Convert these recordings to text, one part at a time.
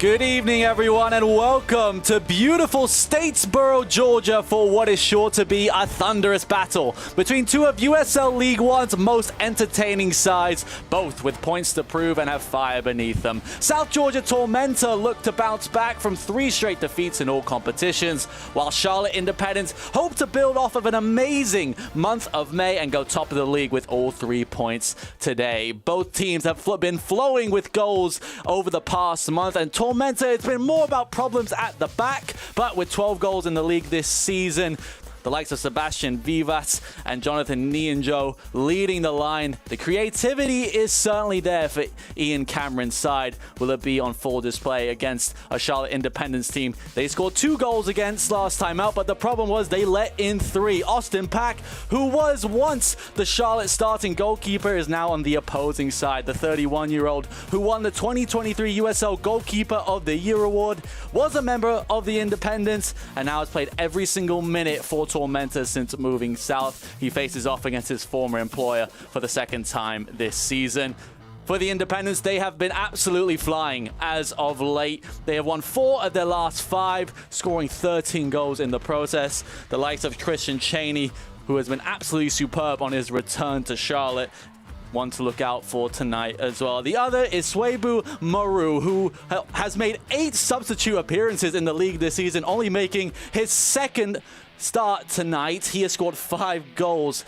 Good evening, everyone, and welcome to beautiful Statesboro, Georgia, for what is sure to be a thunderous battle between two of USL League One's most entertaining sides, both with points to prove and have fire beneath them. South Georgia Tormenta look to bounce back from 3 straight defeats in all competitions, while Charlotte Independence hope to build off of an amazing month of May and go top of the league with all 3 points today. Both teams have been flowing with goals over the past month, and Tormenta, it's been more about problems at the back, but with 12 goals in the league this season, the likes of Sebastian Vivas and Jonathan Nianjo leading the line. The creativity is certainly there for Ian Cameron's side. Will it be on full display against a Charlotte Independence team they scored 2 goals against last time out, but the problem was they let in 3. Austin Pack, who was once the Charlotte starting goalkeeper, is now on the opposing side. The 31-year-old who won the 2023 USL Goalkeeper of the Year award, was a member of the Independents, and now has played every single minute for Tormenta since moving south. He faces off against his former employer for the 2nd time this season. For the Independents, they have been absolutely flying as of late. They have won 4 of their last 5, scoring 13 goals in the process. The likes of Christian Cheney, who has been absolutely superb on his return to Charlotte, one to look out for tonight as well. The other is Swebu Maru, who has made 8 substitute appearances in the league this season, only making his 2nd start tonight. He has scored 5 goals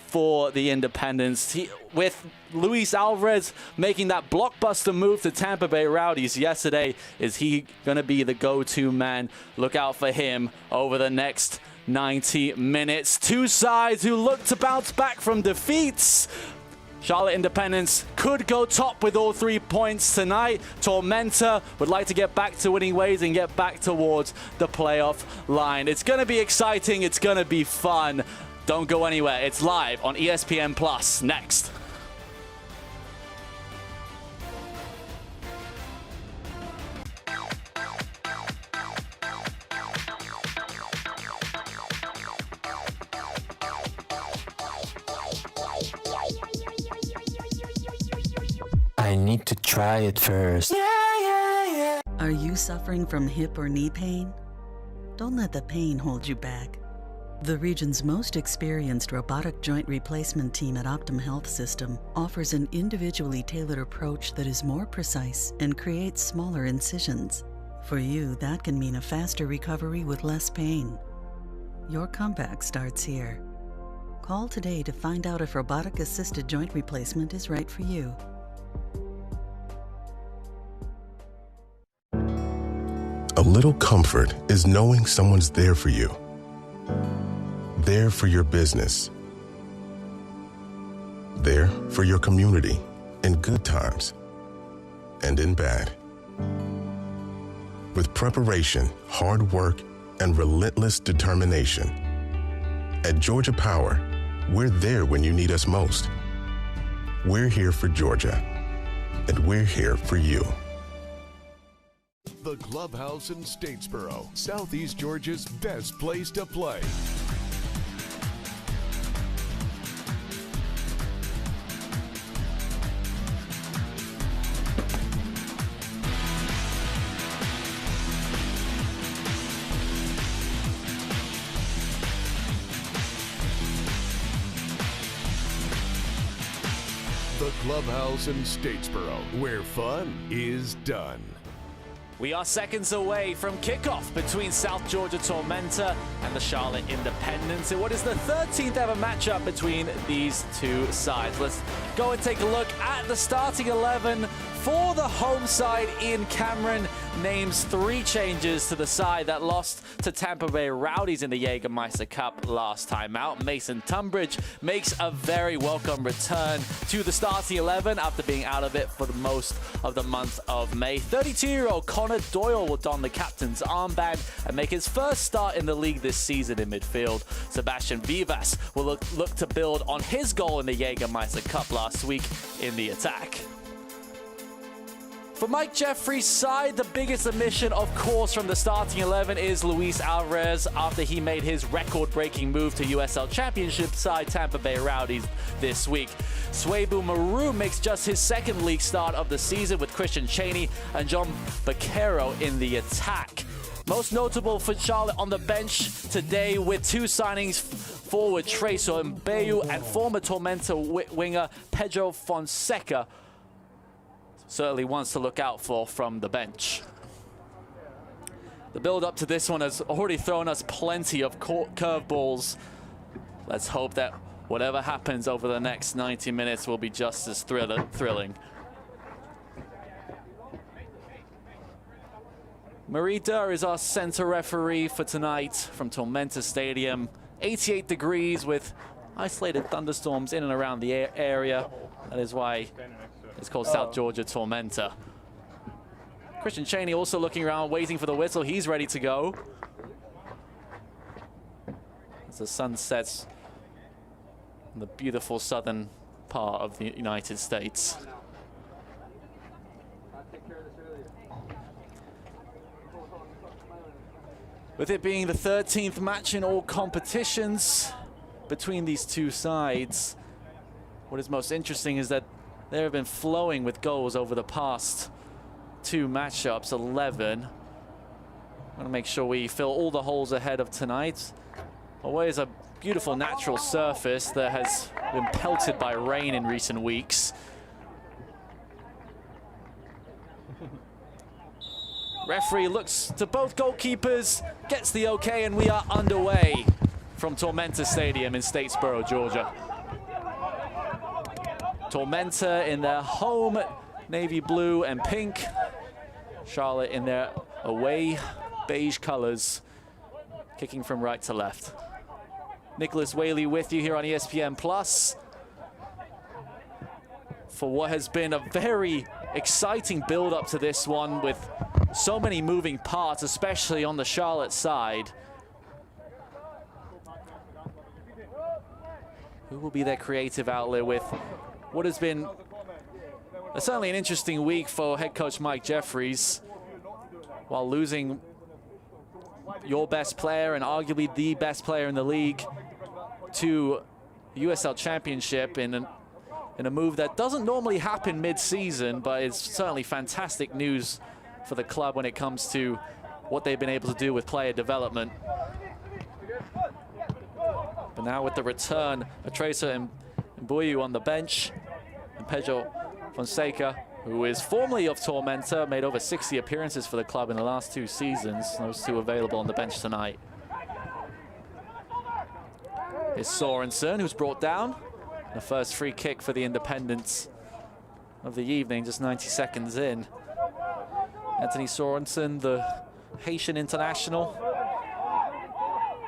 for the Independents. With Luis Alvarez making that blockbuster move to Tampa Bay Rowdies yesterday, is he going to be the go-to man? Look out for him over the next 90 minutes. 2 sides who look to bounce back from defeats. Charlotte Independence could go top with all 3 points tonight. Tormenta would like to get back to winning ways and get back towards the playoff line. It's going to be exciting. It's going to be fun. Don't go anywhere. It's live on ESPN Plus next. I need to try it first. Are you suffering from hip or knee pain? Don't let the pain hold you back. The region's most experienced robotic joint replacement team at Optum Health System offers an individually tailored approach that is more precise and creates smaller incisions. For you, that can mean a faster recovery with less pain. Your comeback starts here. Call today to find out if robotic-assisted joint replacement is right for you. A little comfort is knowing someone's there for you. There for your business. There for your community in good times and in bad. With preparation, hard work, and relentless determination, at Georgia Power, we're there when you need us most. We're here for Georgia, and we're here for you. The Clubhouse in Statesboro, Southeast Georgia's best place to play. The Clubhouse in Statesboro, where fun is done. We are seconds away from kickoff between South Georgia Tormenta and the Charlotte Independence in what is the 13th ever matchup between these 2 sides. Let's go and take a look at the starting 11 for the home side. Ian Cameron names 3 changes to the side that lost to Tampa Bay Rowdies in the Jägermeister Cup last time out. Mason Tunbridge makes a very welcome return to the starting 11 after being out of it for the most of the month of May. 32-year-old Connor Doyle will don the captain's armband and make his first start in the league this season in midfield. Sebastian Vivas will look to build on his goal in the Jägermeister Cup last week in the attack. For Mike Jeffries' side, the biggest omission, of course, from the starting 11 is Luis Alvarez after he made his record-breaking move to USL Championship side Tampa Bay Rowdies this week. Swabu Maru makes just his second league start of the season with Christian Cheney and John Baquero in the attack. Most notable for Charlotte on the bench today with two signings: forward Tracer Mbeyu and former Tormenta winger Pedro Fonseca. Certainly ones to look out for from the bench. The build up to this one has already thrown us plenty of curveballs. Let's hope that whatever happens over the next 90 minutes will be just as thrilling. Marita is our center referee for tonight from Tormenta Stadium. 88 degrees with isolated thunderstorms in and around the area. That is why it's called South Georgia Tormenta. Christian Cheney also looking around, waiting for the whistle. He's ready to go. As the sun sets in the beautiful southern part of the United States. With it being the 13th match in all competitions between these two sides, what is most interesting is that they have been flowing with goals over the past two matchups, 11. I want to make sure we fill all the holes ahead of tonight. Away is a beautiful natural surface that has been pelted by rain in recent weeks. Referee looks to both goalkeepers, gets the okay, and we are underway from Tormenta Stadium in Statesboro, Georgia. Tormenta in their home navy blue and pink. Charlotte in their away beige colors, kicking from right to left. Nicholas Whaley with you here on ESPN Plus for what has been a very exciting build up to this one with so many moving parts, especially on the Charlotte side. Who will be their creative outlet with what has been certainly an interesting week for head coach Mike Jeffries, while losing your best player and arguably the best player in the league to USL Championship in a move that doesn't normally happen mid-season, but it's certainly fantastic news for the club when it comes to what they've been able to do with player development. But now with the return of Tracer and Mbeyu on the bench, and Pedro Fonseca, who is formerly of Tormenta, made over 60 appearances for the club in the last two seasons. Those two available on the bench tonight. Here's Sorensen, who's brought down. The first free kick for the Independents of the evening, just 90 seconds in. Anthony Sorensen, the Haitian international,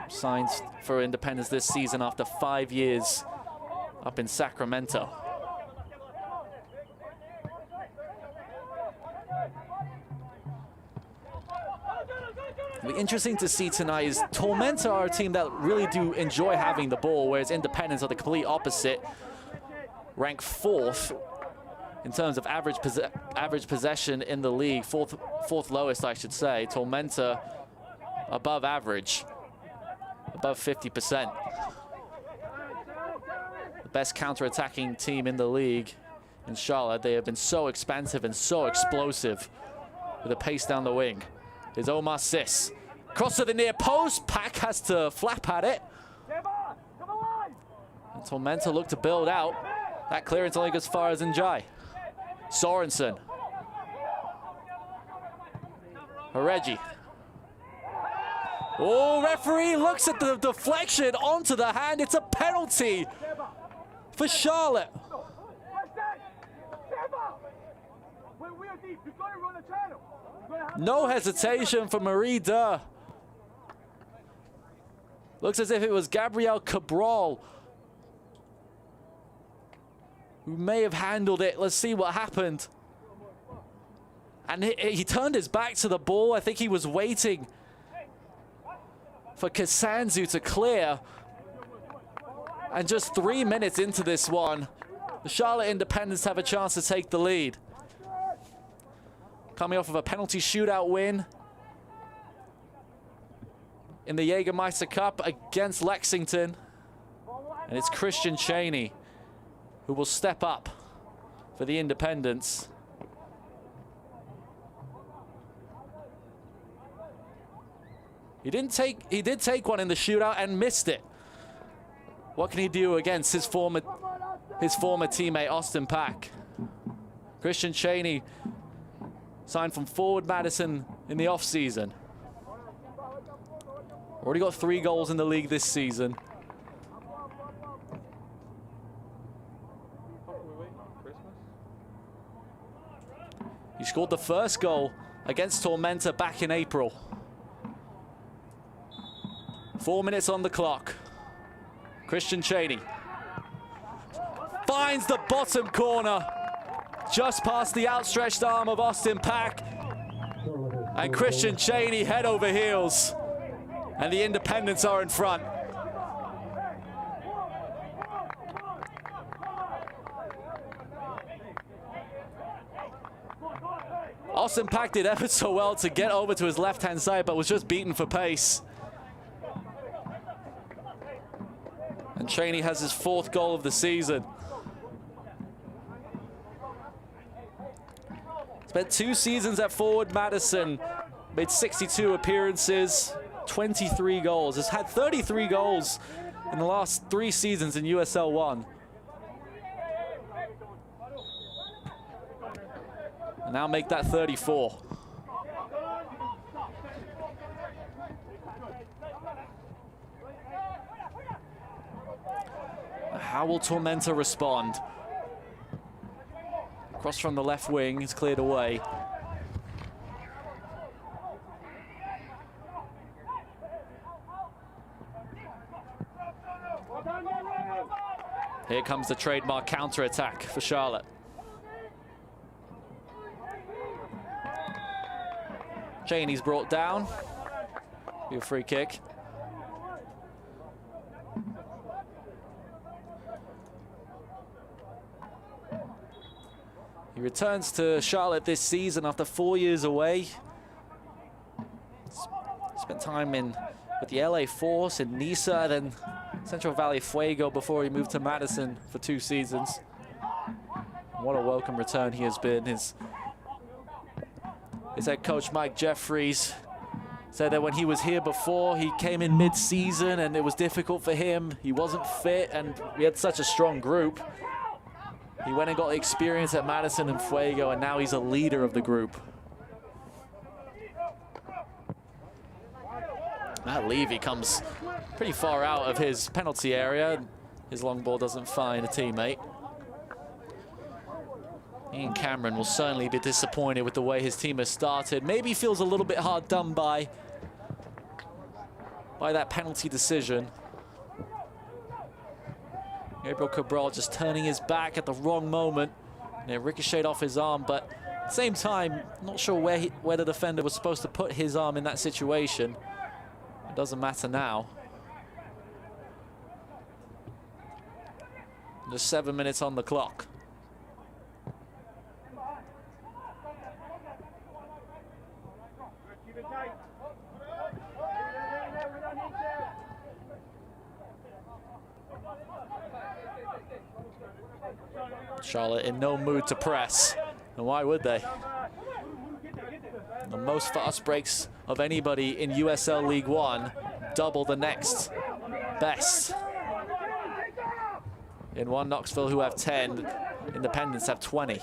signs for Independence this season after 5 years up in Sacramento. It'll be interesting to see tonight is Tormenta are a team that really do enjoy having the ball, whereas Independence are the complete opposite. Ranked 4th in terms of average possession in the league, fourth lowest, I should say. Tormenta above average, above 50%. The best counter-attacking team in the league in Charlotte. They have been so expansive and so explosive with a pace down the wing. Is Omar Sis. Cross to the near post. Pack has to flap at it. And Tormenta look to build out. That clearance only goes as far as Njai. Sorensen. Haregi. Oh, referee looks at the deflection onto the hand. It's a penalty for Charlotte. No hesitation for Marie Durr. Looks as if it was Gabriel Cabral who may have handled it. Let's see what happened. And he turned his back to the ball. I think he was waiting for Kasanzu to clear. And just 3 minutes into this one, the Charlotte Independents have a chance to take the lead. coming off of a penalty shootout win in the Jägermeister Cup against Lexington. And it's Christian Cheney who will step up for the Independents. He did take one in the shootout and missed it. What can he do against his former teammate Austin Pack? Christian Cheney signed from Forward Madison in the offseason. Already got 3 goals in the league this season. He scored the first goal against Tormenta back in April. 4 minutes on the clock. Christian Cheney finds the bottom corner, just past the outstretched arm of Austin Pack. And Christian Cheney head over heels. And the Independents are in front. Austin Pack did ever so well to get over to his left-hand side, but was just beaten for pace. And Cheney has his 4th goal of the season. Spent 2 seasons at Forward Madison, made 62 appearances, 23 goals. Has had 33 goals in the last 3 seasons in USL 1. And now make that 34. How will Tormenta respond? Cross from the left wing is cleared away. Here comes the trademark counter-attack for Charlotte. Cheney's brought down. Be a free kick. He returns to Charlotte this season after 4 years away. Spent time with the LA Force in Nisa, then Central Valley Fuego before he moved to Madison for 2 seasons. What a welcome return he has been. His head coach Mike Jeffries said that when he was here before, he came in mid-season and it was difficult for him. He wasn't fit and we had such a strong group. He went and got experience at Madison and Fuego, and now he's a leader of the group. Matt Levy comes pretty far out of his penalty area. His long ball doesn't find a teammate. Ian Cameron will certainly be disappointed with the way his team has started. Maybe feels a little bit hard done by that penalty decision. Gabriel Cabral just turning his back at the wrong moment. And it ricocheted off his arm, but at the same time, not sure where the defender was supposed to put his arm in that situation. It doesn't matter now. Just 7 minutes on the clock. Charlotte in no mood to press, and why would they? The most fast breaks of anybody in USL League One, double the next best. In one Knoxville, who have 10, Independents have 20.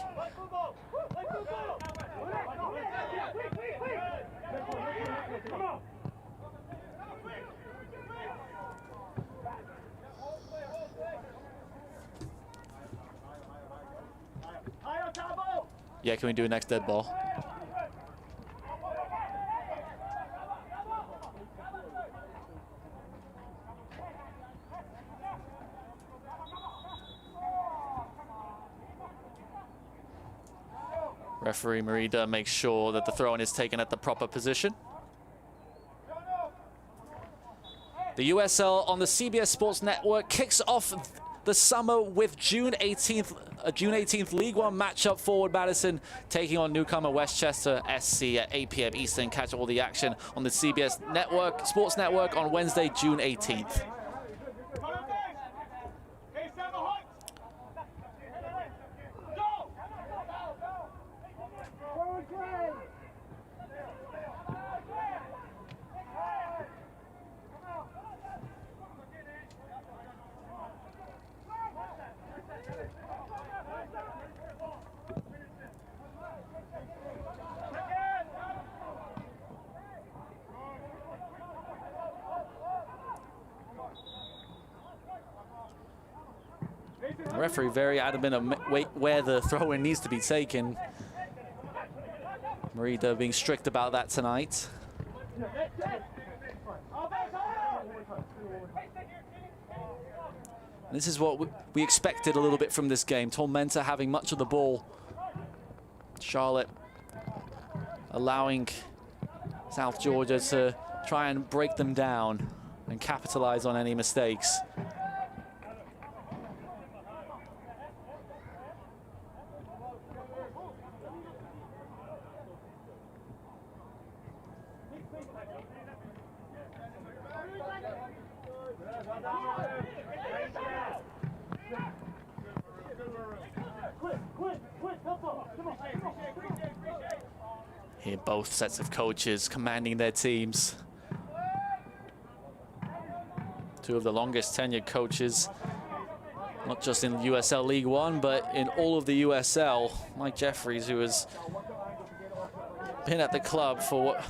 Yeah, can we do a next dead ball? Referee Merida makes sure that the throw-in is taken at the proper position. The USL on the CBS Sports Network kicks off the summer with June 18th a June 18th League One matchup. Forward Madison taking on newcomer Westchester SC at 8 p.m. Eastern. Catch all the action on the CBS Network, Sports Network on Wednesday, June 18th. The referee very adamant of where the throw-in needs to be taken. Merida being strict about that tonight. This is what we expected a little bit from this game. Tormenta having much of the ball. Charlotte allowing South Georgia to try and break them down and capitalize on any mistakes. Here, both sets of coaches commanding their teams. Two of the longest tenured coaches, not just in USL League One, but in all of the USL. Mike Jeffries, who has been at the club for what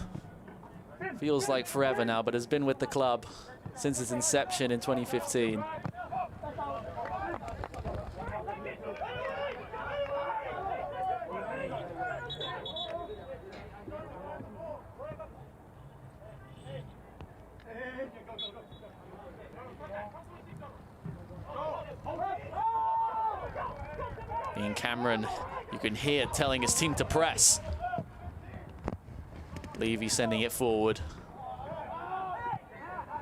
feels like forever now, but has been with the club since its inception in 2015. Ian Cameron, you can hear telling his team to press. Levy sending it forward.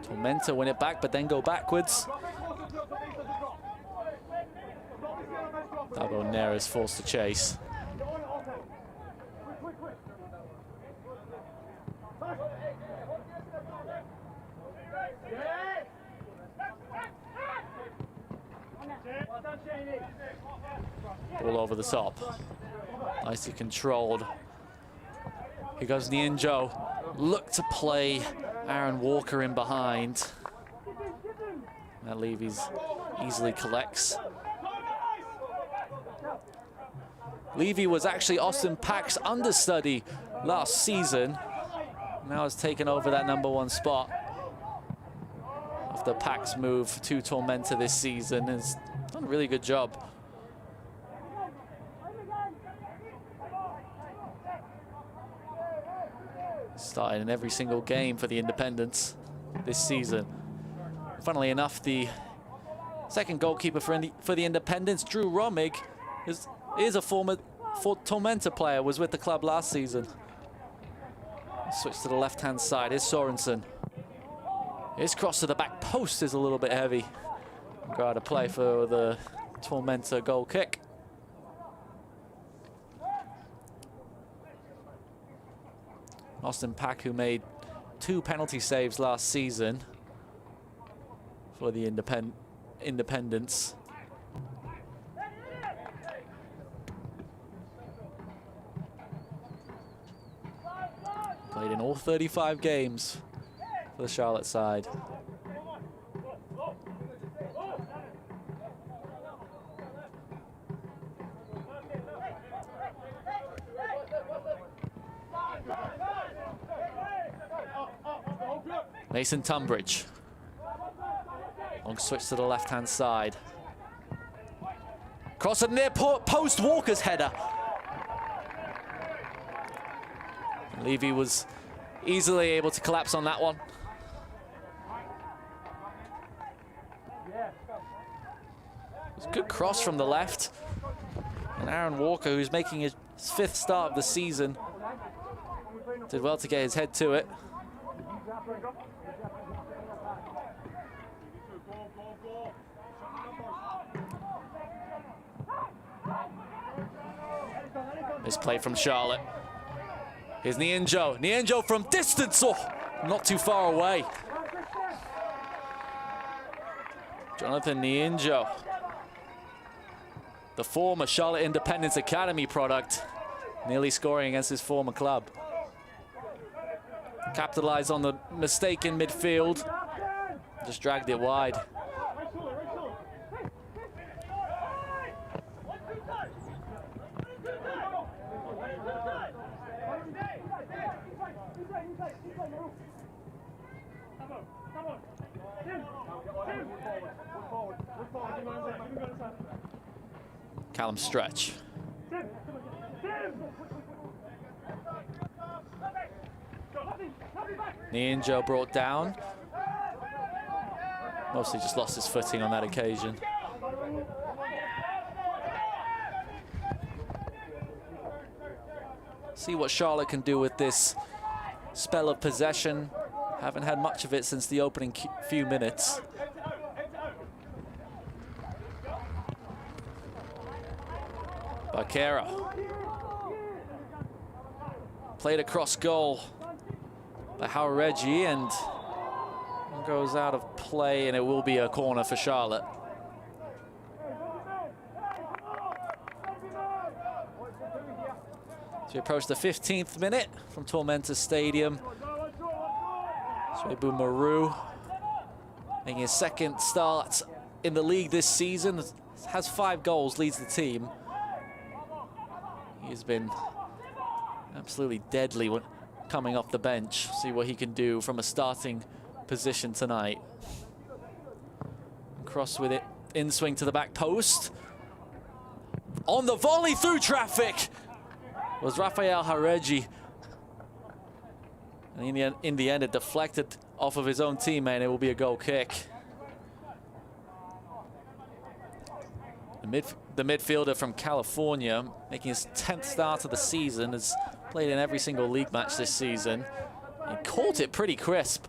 Tormenta win it back, but then go backwards. Dabo Neres forced to chase. All over the top. Nicely controlled. Here goes Nienjo. Look to play Aaron Walker in behind. Matt Levy's easily collects. Levy was actually Austin Pack's understudy last season. Now has taken over that #1 spot after Pack's move to Tormenta this season. Has done a really good job. Started in every single game for the Independents this season. Funnily enough, the second goalkeeper for the Independents, Drew Romig, is a former Tormenta player, was with the club last season. Switch to the left-hand side. Here's Sorensen. His cross to the back post is a little bit heavy. Go out of play for the Tormenta goal kick. Austin Pack, who made 2 penalty saves last season for the Independents. Played in all 35 games for the Charlotte side. Mason Tunbridge. Long switch to the left-hand side. Cross at near post, Walker's header. Levy was easily able to collapse on that one. It was a good cross from the left. And Aaron Walker, who's making his 5th start of the season, did well to get his head to it. Misplay from Charlotte. Here's Nienjo. Nienjo from distance. Oh, not too far away. Jonathan Nienjo, the former Charlotte Independence Academy product, nearly scoring against his former club. Capitalized on the mistake in midfield. Just dragged it wide. Callum stretch. Nienjo brought down. Mostly just lost his footing on that occasion. See what Charlotte can do with this spell of possession. Haven't had much of it since the opening few minutes. Barquera. Played across goal by Haureggi and goes out of play, and it will be a corner for Charlotte. So we approach the 15th minute from Tormenta Stadium. Suebu Maru making his second start in the league this season. Has 5 goals, leads the team. He's been absolutely deadly when coming off the bench. See what he can do from a starting position tonight. Cross with it, in swing to the back post. On the volley through traffic was Rafael Haureggi. And in the end, it deflected off of his own teammate, and it will be a goal kick. The midfielder from California, making his 10th start of the season, has played in every single league match this season. He caught it pretty crisp.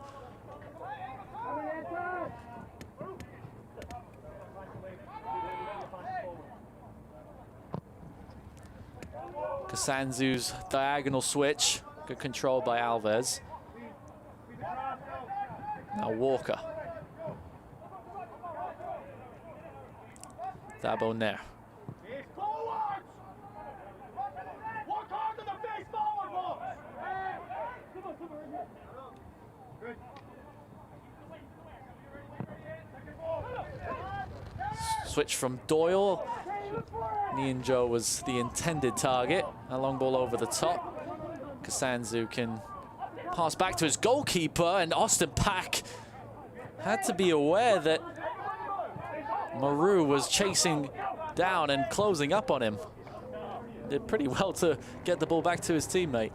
Kasanzu's diagonal switch, good control by Alves. Now Walker. Daboner. Switch from Doyle. Nienjo was the intended target. A long ball over the top. Kasanzu can pass back to his goalkeeper, and Austin Pack had to be aware that Maru was chasing down and closing up on him. Did pretty well to get the ball back to his teammate.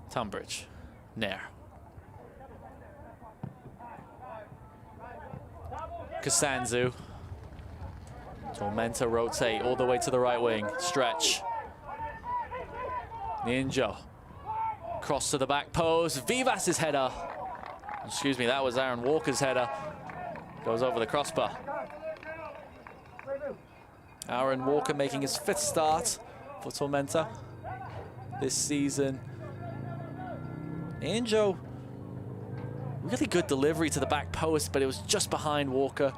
Tunbridge, Nair. Kasanzu. Tormenta rotate all the way to the right wing. Stretch. Nienjo. Cross to the back post. Vivas's header. Excuse me, that was Aaron Walker's header. Goes over the crossbar. Aaron Walker making his 5th start for Tormenta this season. Nienjo, really good delivery to the back post, but it was just behind Walker.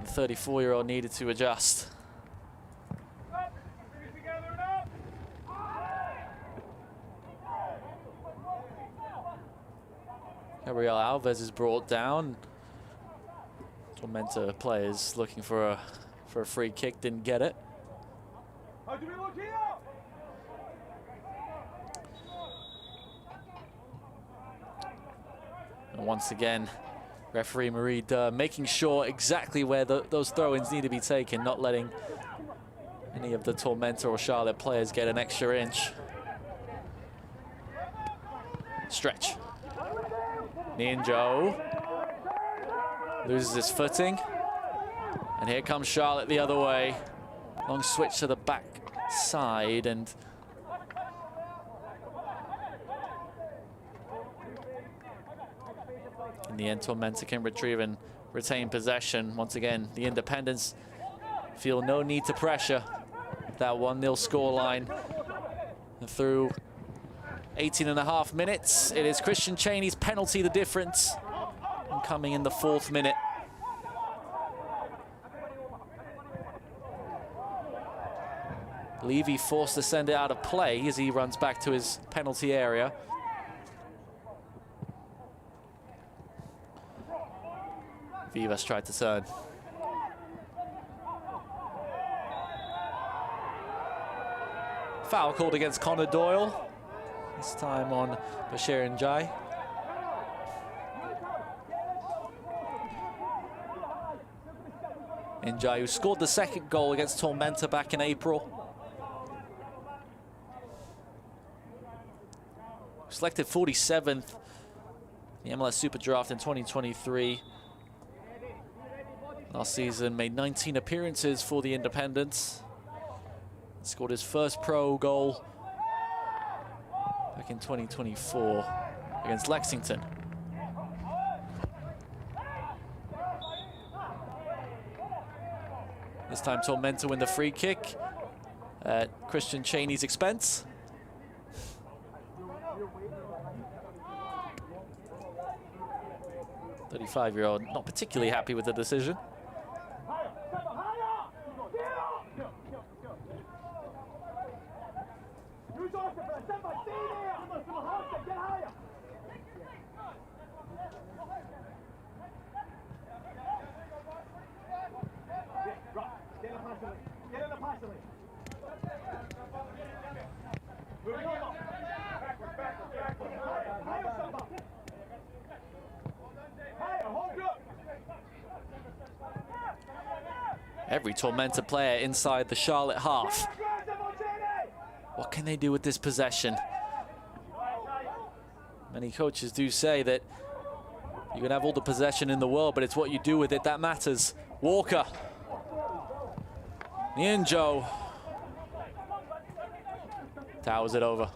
The 34-year-old needed to adjust. Gabriel Alves is brought down. Tormenta players looking for a free kick, didn't get it. And once again, referee Marie Durr making sure exactly where those throw-ins need to be taken, not letting any of the Tormenta or Charlotte players get an extra inch. Stretch. Nienjo loses his footing. And here comes Charlotte the other way. Long switch to the back side, and in the end, Tormenta can retrieve and retain possession. Once again, the Independents feel no need to pressure that 1-0 scoreline. And through 18.5 minutes, it is Christian Cheney's penalty the difference, and coming in the 4th minute. Levy forced to send it out of play as he runs back to his penalty area. Vivas tried to turn. Foul called against Connor Doyle. This time on Bashir Njai. Njai, who scored the 2nd goal against Tormenta back in April. Selected 47th in the MLS Super Draft in 2023. Last season made 19 appearances for the Independents. Scored his first pro goal back in 2024 against Lexington. This time Tormenta win the free kick at Christian Cheney's expense. The 35-year-old not particularly happy with the decision. Every Tormenta player inside the Charlotte half. What can they do with this possession? Many coaches do say that you can have all the possession in the world, but it's what you do with it that matters. Walker. Nienjo. Towers it over.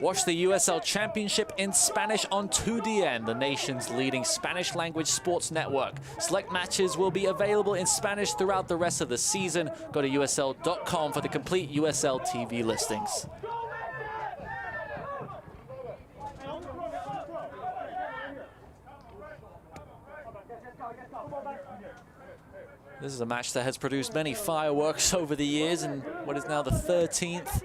Watch the USL Championship in Spanish on 2DN, the nation's leading Spanish language sports network. Select matches will be available in Spanish throughout the rest of the season. Go to USL.com for the complete USL TV listings. This is a match that has produced many fireworks over the years, and what is now the 13th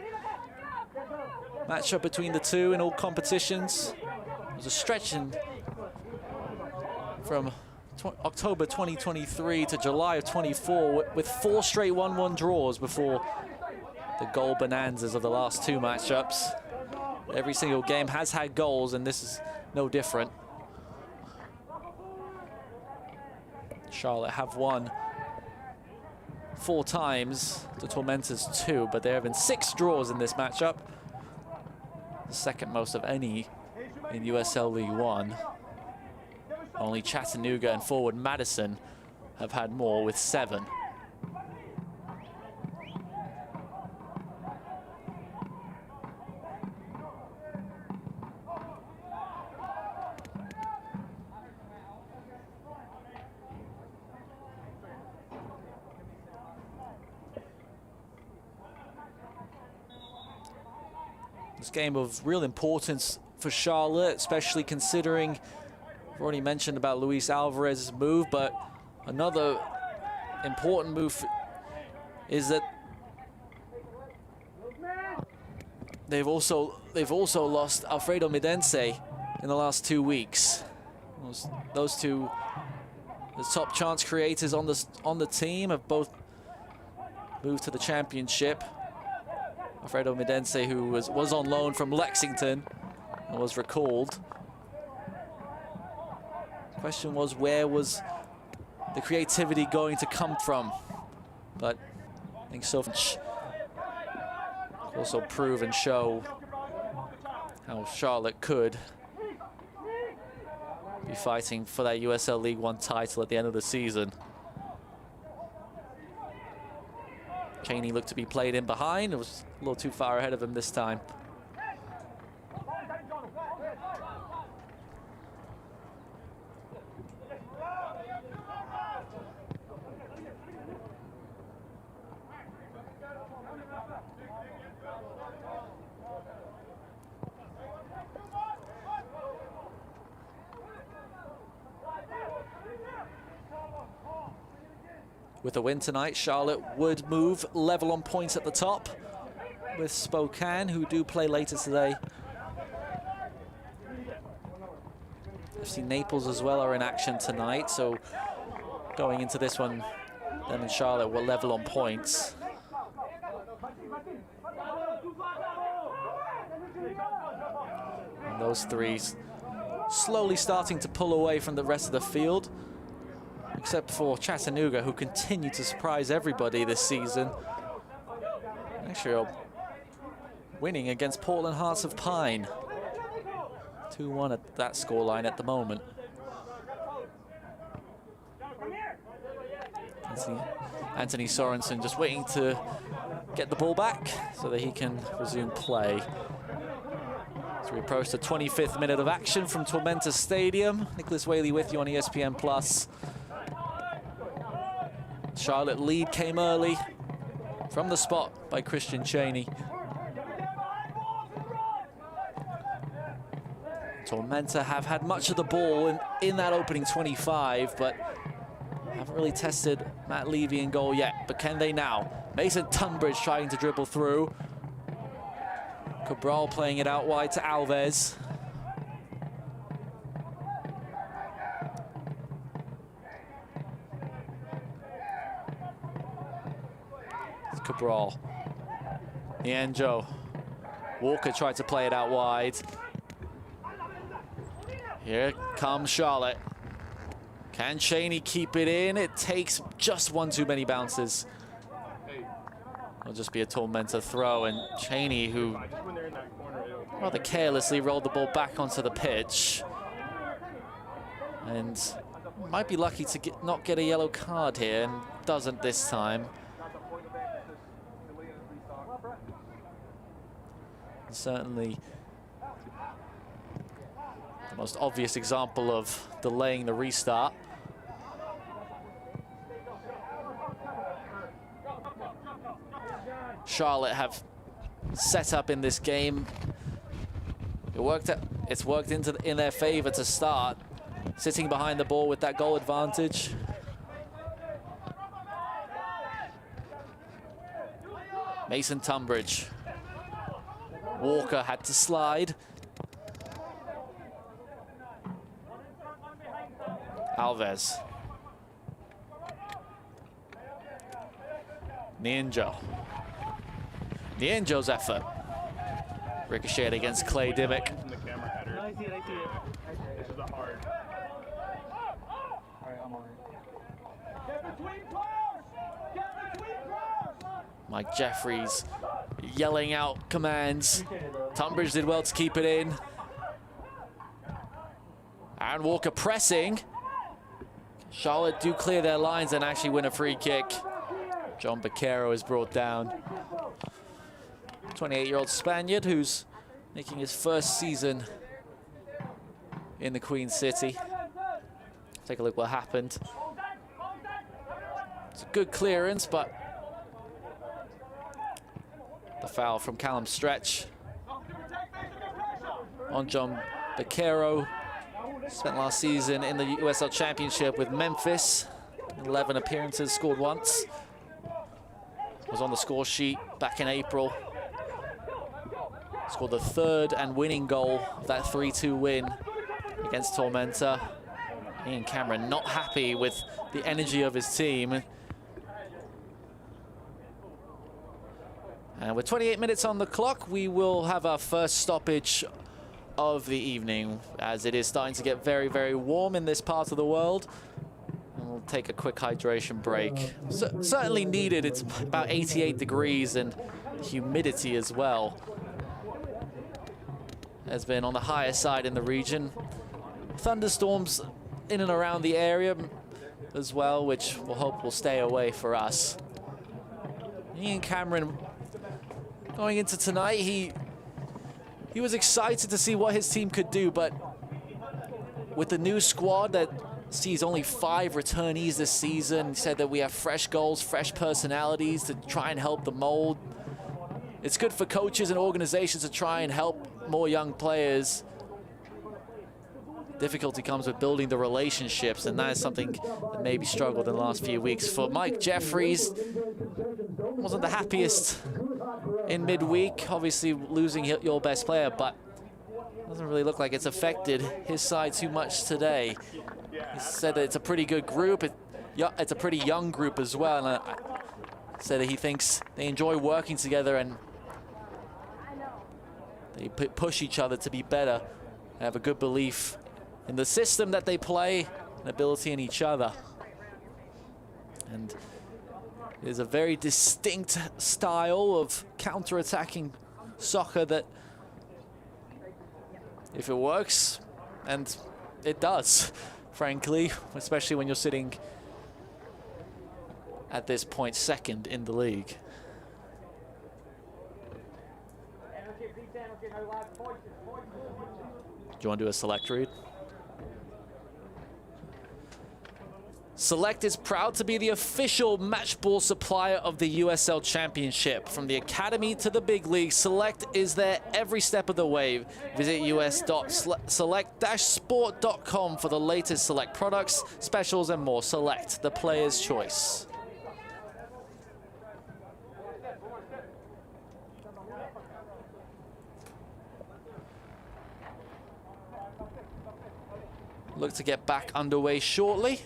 matchup between the two in all competitions. It was a stretch from October 2023 to July of 24 with 4 straight 1-1 draws before the goal bonanzas of the last 2 matchups. Every single game has had goals, and this is no different. Charlotte have won 4 times to Tormenta's 2, but there have been 6 draws in this matchup. The 2nd most of any in USL League One. Only Chattanooga and forward Madison have had more with 7. This game of real importance for Charlotte, especially considering I've already mentioned about Luis Alvarez's move, but another important move is that they've also lost Alfredo Midense in the last 2 weeks. Those two, the top chance creators on the team, have both moved to the championship. Alfredo Midense, who was on loan from Lexington and was recalled. The question was, where was the creativity going to come from? But I think so also prove and show how Charlotte could be fighting for that USL League One title at the end of the season. Cheney looked to be played in behind. It was a little too far ahead of him this time. With a win tonight, Charlotte would move level on points at the top with Spokane, who do play later today. FC Naples as well are in action tonight, so going into this one, them and Charlotte will level on points. And those three slowly starting to pull away from the rest of the field, except for Chattanooga, who continue to surprise everybody this season. Actually, winning against Portland Hearts of Pine. 2-1 at that scoreline at the moment. Anthony Sorensen just waiting to get the ball back so that he can resume play. So we approach the 25th minute of action from Tormenta Stadium. Nicholas Whaley with you on ESPN+. Charlotte lead came early from the spot by Christian Cheney. Tormenta have had much of the ball in that opening 25, but haven't really tested Matt Levy in goal yet. But can they now? Mason Tunbridge trying to dribble through. Cabral playing it out wide to Alves. It's Cabral. Nienjo. Walker tried to play it out wide. Here comes Charlotte. Can Cheney keep it in? It takes just one too many bounces. It'll just be a Tormenta throw, and Cheney, who rather carelessly rolled the ball back onto the pitch, and might be lucky to not get a yellow card here, and doesn't this time. Certainly the most obvious example of delaying the restart. Charlotte have set up in this game. It's worked in their favor to start, sitting behind the ball with that goal advantage. Mason Tunbridge. Walker had to slide. Alves. Nienjo. Nienjo's effort. Ricocheted against Clay Dimmick. Mike Jeffries yelling out commands. Tunbridge did well to keep it in. And Walker pressing. Charlotte do clear their lines and actually win a free kick. John Baquero is brought down. 28-year-old Spaniard who's making his first season in the Queen City. Take a look what happened. It's a good clearance, but the foul from Callum Stretch on John Baquero. Spent last season in the USL Championship with Memphis. 11 appearances, scored once. Was on the score sheet back in April. Scored the third and winning goal of that 3-2 win against Tormenta. Ian Cameron not happy with the energy of his team. And with 28 minutes on the clock, we will have our first stoppage of the evening, as it is starting to get very, very warm in this part of the world. And we'll take a quick hydration break. Certainly needed. It's about 88 degrees and humidity as well has been on the higher side in the region. thunderstorms in and around the area as well, which we'll hope will stay away for us. Ian Cameron, going into tonight, he was excited to see what his team could do, but with the new squad that sees only 5 returnees this season, he said that we have fresh goals, fresh personalities to try and help the mold. It's good for coaches and organizations to try and help more young players. Difficulty comes with building the relationships, and that is something that maybe struggled in the last few weeks. For Mike Jeffries, wasn't the happiest in midweek, obviously losing your best player, but doesn't really look like it's affected his side too much today. He said that it's a pretty good group. It's a pretty young group as well, and said that he thinks they enjoy working together and they push each other to be better. They have a good belief in the system that they play and ability in each other. And it is a very distinct style of counter-attacking soccer that, if it works, and it does, frankly, especially when you're sitting at this point second in the league. Do you want to do a select read? Select is proud to be the official match ball supplier of the USL Championship. From the Academy to the big league, Select is there every step of the way. Visit us.select-sport.com for the latest Select products, specials, and more. Select, the player's choice. Look to get back underway shortly.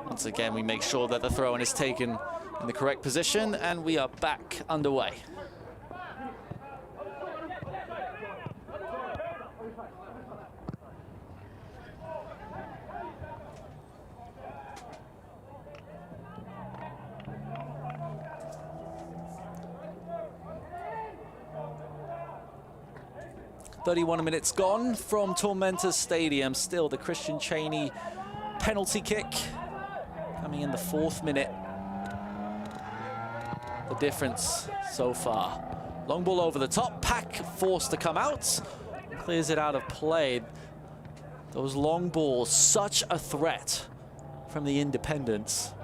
Once again, we make sure that the throw-in is taken in the correct position, and we are back underway. "31 minutes gone from Tormenta Stadium. Still the Christian Cheney penalty kick coming in the 4th minute. The difference so far. Long ball over the top. Pack forced to come out. Clears it out of play. Those long balls, such a threat from the Independents.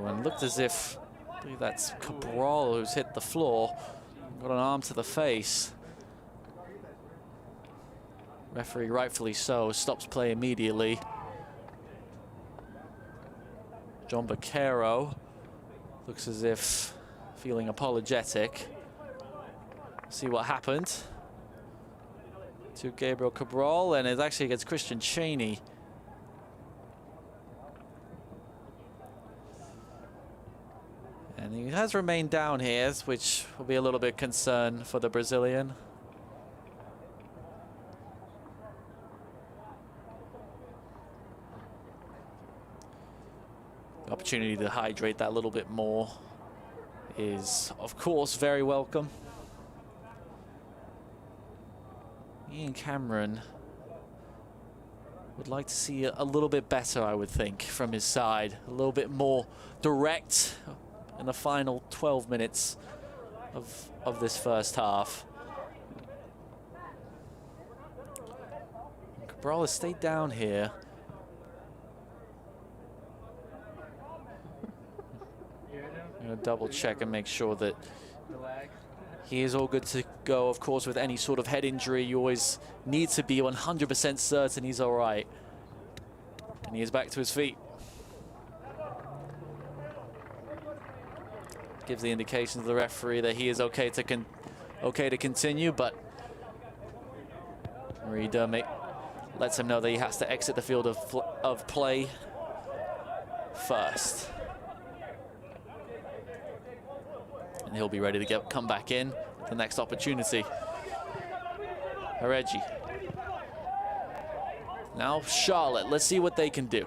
And looked as if, I believe that's Cabral who's hit the floor, got an arm to the face. Referee, rightfully so, stops play immediately. John Baquero looks as if feeling apologetic. See what happened to Gabriel Cabral, and it's actually against Christian Cheney. And he has remained down here, which will be a little bit concern for the Brazilian. The opportunity to hydrate that a little bit more is, of course, very welcome. Ian Cameron would like to see a little bit better, I would think, from his side. A little bit more direct in the final 12 minutes of this first half. Cabral has stayed down here. I'm gonna double check and make sure that he is all good to go. Of course, with any sort of head injury, you always need to be 100% certain he's all right. And he is back to his feet. Gives the indication to the referee that he is okay to continue, but Marida lets him know that he has to exit the field of play first. And he'll be ready to come back in the next opportunity. Reggie. Now Charlotte, let's see what they can do.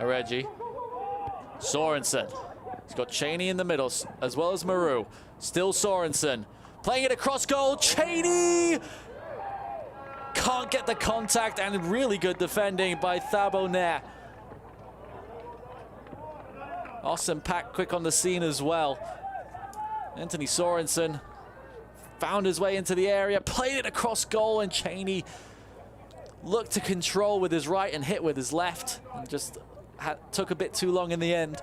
Reggie. Sorensen. He's got Cheney in the middle, as well as Maru. Still Sorensen. Playing it across goal. Cheney! Can't get the contact, and really good defending by Thabonnet. Austin Pack quick on the scene as well. Anthony Sorensen found his way into the area, played it across goal, and Cheney looked to control with his right and hit with his left, and just took a bit too long in the end.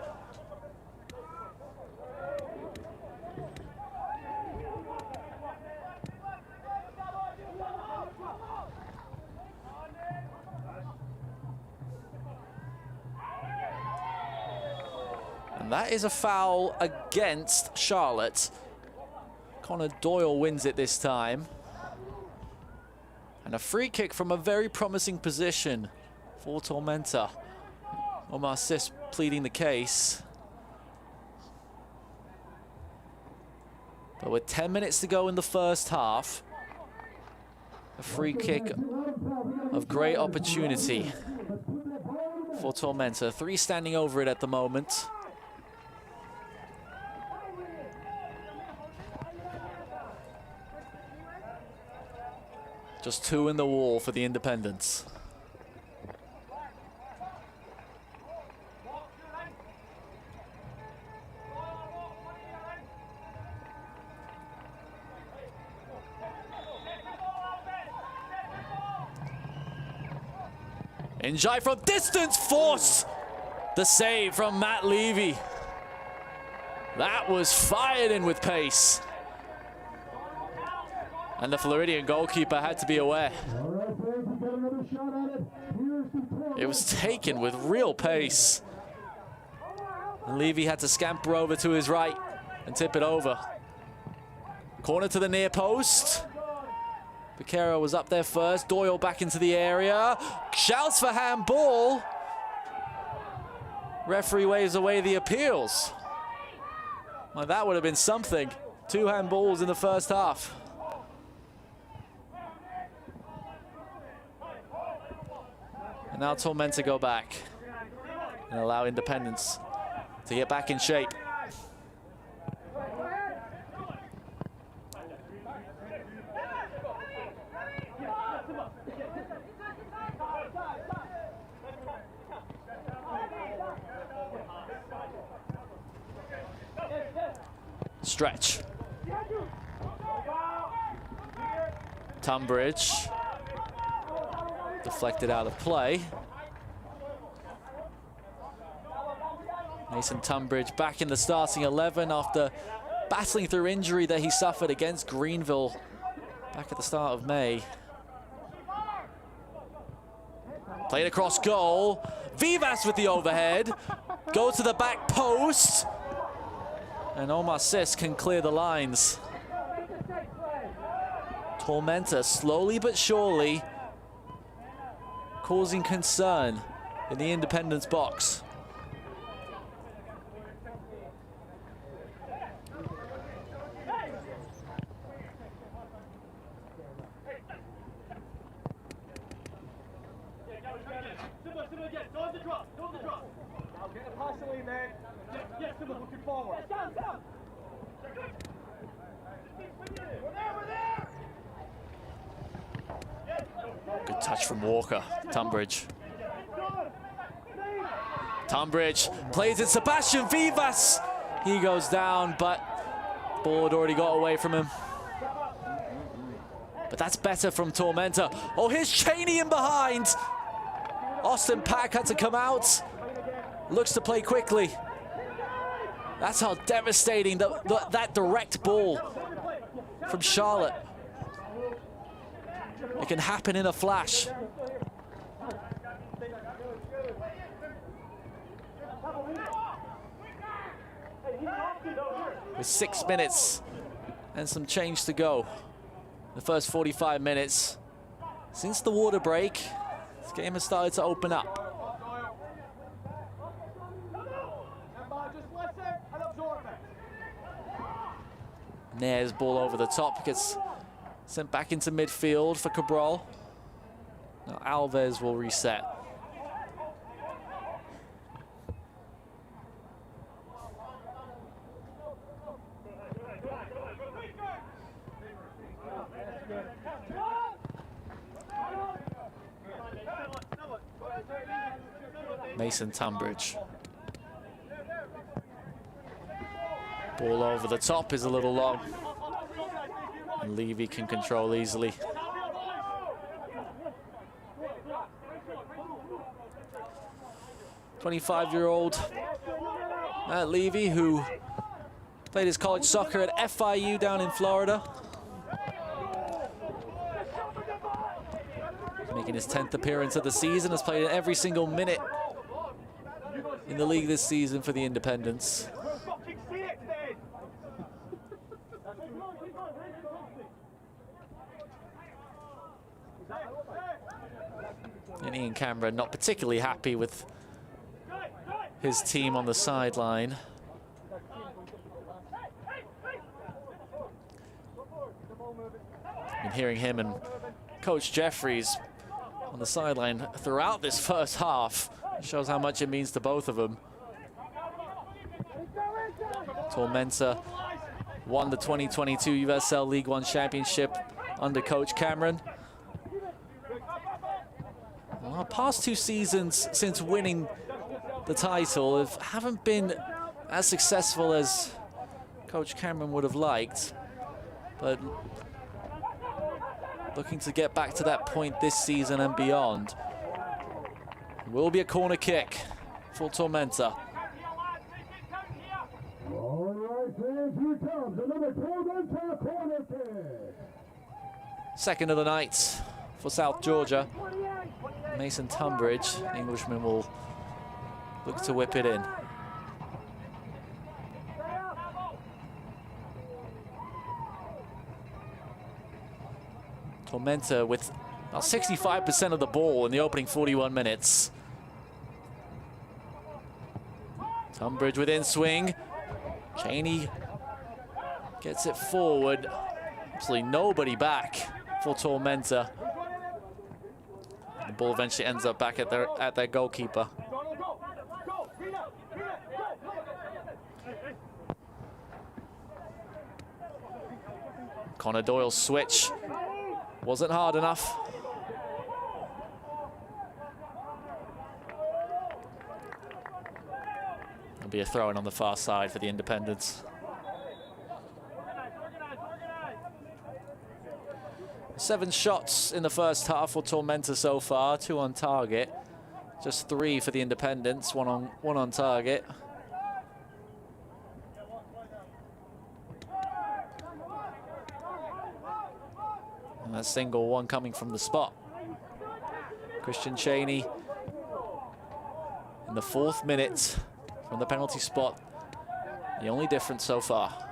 And that is a foul against Charlotte. Connor Doyle wins it this time. And a free kick from a very promising position for Tormenta. Omar Sis pleading the case. But with 10 minutes to go in the first half, a free kick of great opportunity for Tormenta. 3 standing over it at the moment. Just 2 in the wall for the Independents. Njai from distance, force the save from Matt Levy. That was fired in with pace. And the Floridian goalkeeper had to be aware. It was taken with real pace. And Levy had to scamper over to his right and tip it over. Corner to the near post. Becerra was up there first. Doyle back into the area. Shouts for handball. Referee waves away the appeals. Well, that would have been something. 2 handballs in the first half. And now Tormenta go back and allow Independence to get back in shape. Stretch. Tunbridge. Deflected out of play. Mason Tunbridge back in the starting 11 after battling through injury that he suffered against Greenville back at the start of May. Played across goal. Vivas with the overhead. Go to the back post. And Omar Sis can clear the lines. Tormenta slowly but surely causing concern in the Independence box. Good touch from Walker. Tunbridge. Tunbridge plays it. Sebastian Vivas. He goes down, but ball had already got away from him. But that's better from Tormenta. Oh, here's Cheney in behind. Austin Pack had to come out. Looks to play quickly. That's how devastating that direct ball from Charlotte. It can happen in a flash. With 6 minutes and some change to go. The first 45 minutes Since the water break, this game has started to open up. Nair's ball over the top, gets sent back into midfield for Cabral. Now Alves will reset. Mason Tunbridge. Ball over the top is a little long. And Levy can control easily. "25-year-old Levy, who played his college soccer at FIU down in Florida. Making his 10th appearance of the season, has played every single minute in the league this season for the Independents. And Ian Cameron not particularly happy with his team on the sideline. Been hearing him and Coach Jeffries on the sideline throughout this first half. Shows how much it means to both of them. Tormenta won the 2022 USL League One Championship under Coach Cameron. Well, past 2 seasons since winning the title haven't been as successful as Coach Cameron would have liked, but looking to get back to that point this season and beyond. It will be a corner kick for Tormenta. All right, fans, here comes another Tormenta corner kick. Second of the night for South Georgia. Mason Tunbridge, the Englishman, will look to whip it in. Tormenta with about 65% of the ball in the opening 41 minutes. Tunbridge within swing. Cheney gets it forward. Absolutely nobody back for Tormenta. The ball eventually ends up back at their goalkeeper. Connor Doyle's switch wasn't hard enough. There'll be a throw-in on the far side for the Independents. Seven shots in the first half for Tormenta so far, 2 on target. Just 3 for the Independents, one on target. And a single one coming from the spot. Christian Cheney in the 4th minute from the penalty spot. The only difference so far.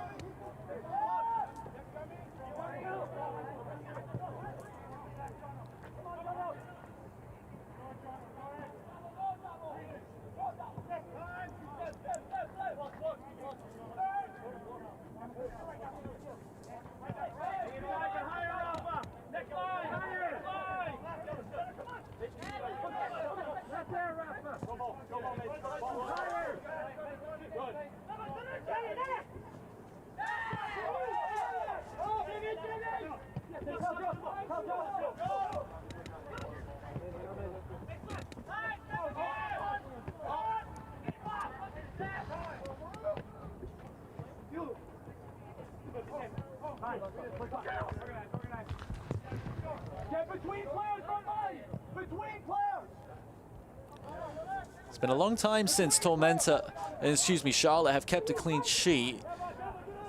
It's been a long time since Charlotte have kept a clean sheet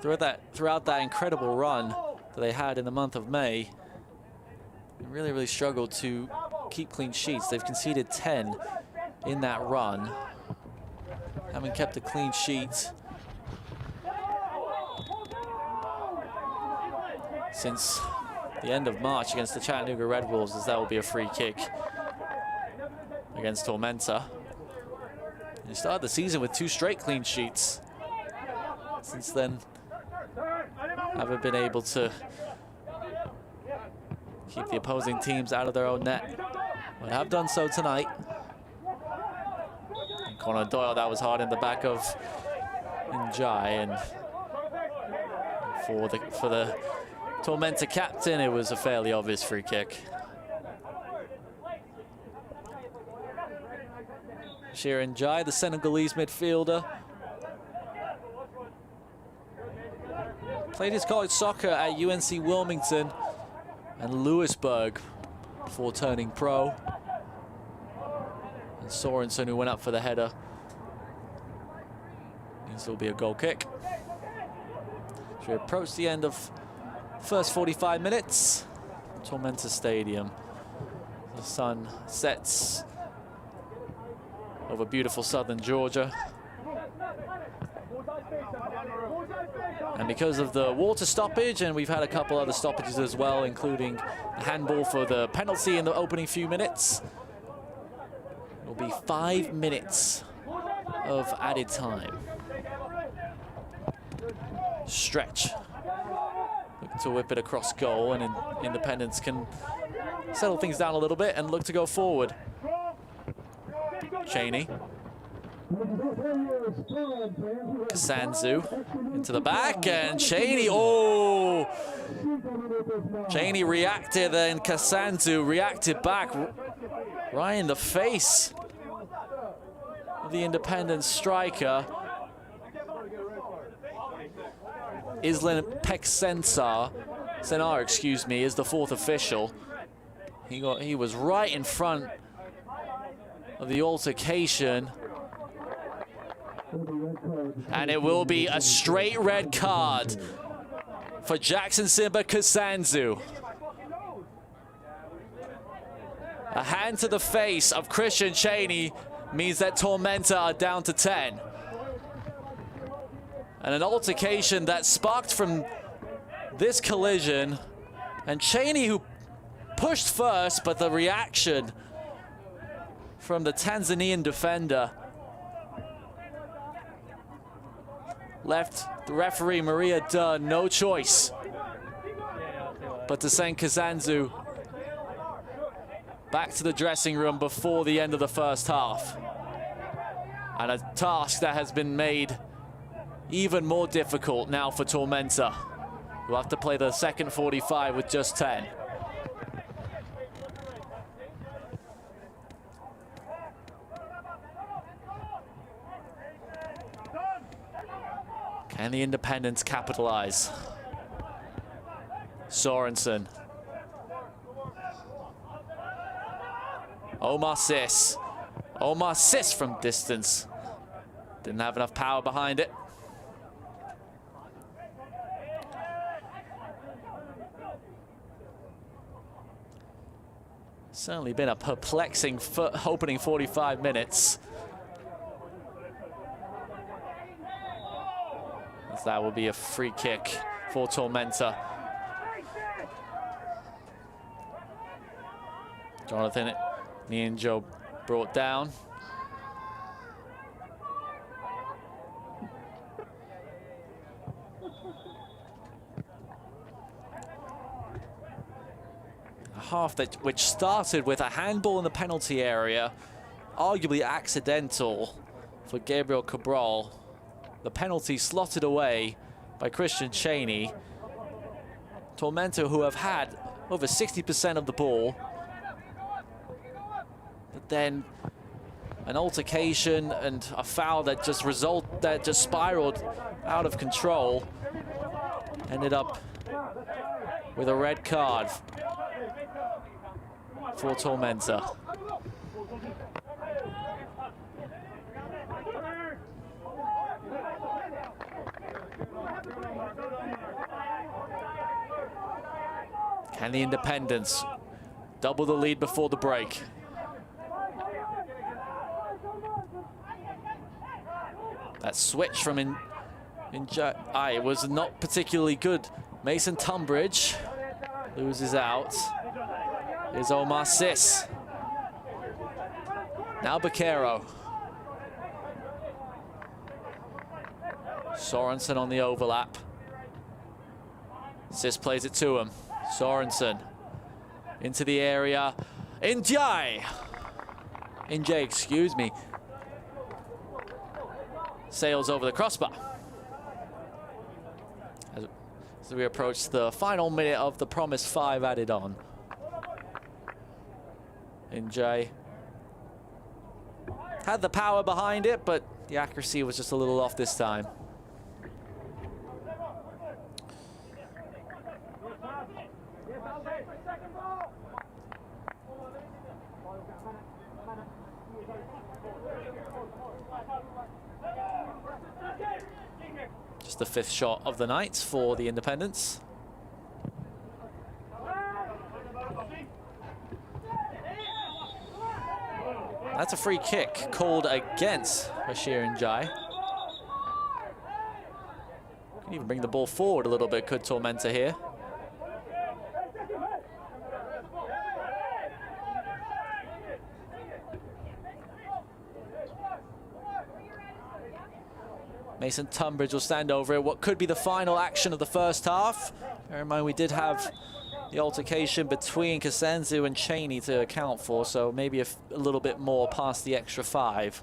throughout that incredible run that they had in the month of May. They really struggled to keep clean sheets. They've conceded 10 in that run. Haven't kept a clean sheet since the end of March against the Chattanooga Red Wolves, as that will be a free kick against Tormenta. He started the season with 2 straight clean sheets. Since then, haven't been able to keep the opposing teams out of their own net, but have done so tonight. And Connor Doyle, that was hard in the back of Njai, and for the Tormenta captain, it was a fairly obvious free kick. Shirin Njai, the Senegalese midfielder, played his college soccer at UNC Wilmington and Lewisburg before turning pro. And Sorensen, who went up for the header. This will be a goal kick. As we approach the end of the first 45 minutes, Tormenta Stadium. The sun sets over beautiful southern Georgia. And because of the water stoppage, and we've had a couple other stoppages as well, including the handball for the penalty in the opening few minutes, it'll be 5 minutes of added time. Stretch. Look to whip it across goal, and Independence can settle things down a little bit and look to go forward. Cheney. Kasanzu into the back, and Cheney, oh! Cheney reacted, and Kasanzu reacted back right in the face of the Independent striker. Islan Senar, excuse me, is the 4th official. He was right in front of the altercation. And it will be a straight red card for Jackson Simba Kasanzu. A hand to the face of Christian Cheney means that Tormenta are down to 10. And an altercation that sparked from this collision. And Cheney, who pushed first, but the reaction from the Tanzanian defender left the referee, Maria Dunn, no choice but to send Kasanzu back to the dressing room before the end of the first half. And a task that has been made even more difficult now for Tormenta, who have to play the second 45 with just 10. Can the Independents capitalize? Sorensen. Omar Sis. Omar Sis from distance. Didn't have enough power behind it. Certainly been a perplexing opening 45 minutes. As that will be a free kick for Tormenta. Jonathan Nianjo brought down. A half which started with a handball in the penalty area, arguably accidental for Gabriel Cabral. The penalty slotted away by Christian Cheney. Tormenta, who have had over 60% of the ball. But then an altercation and a foul that just spiraled out of control. Ended up with a red card for Tormenta. Can the Independents double the lead before the break? That switch from it was not particularly good. Mason Tunbridge Loses out. Here's Omar Sis. Now Bakero. Sorensen on the overlap. Sis plays it to him. Sorensen into the area. Injay, excuse me. Sails over the crossbar. As we approach the final minute of the promised 5 added on. Injay had the power behind it, but the accuracy was just a little off this time. Just the 5th shot of the night for the Independents. That's a free kick called against Bashir Injay. Can even bring the ball forward a little bit, could Tormenta here. Mason Tunbridge will stand over it. What could be the final action of the first half. Bear in mind, we did have the altercation between Kasenzu and Cheney to account for, so maybe a little bit more past the extra 5.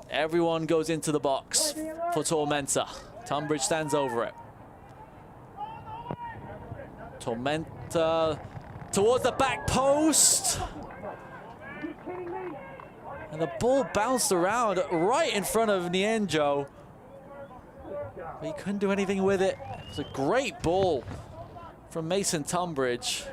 Everyone goes into the box for Tormenta. Tunbridge stands over it. Tormenta towards the back post. And the ball bounced around right in front of Nienjo. But he couldn't do anything with it. It was a great ball from Mason Tunbridge.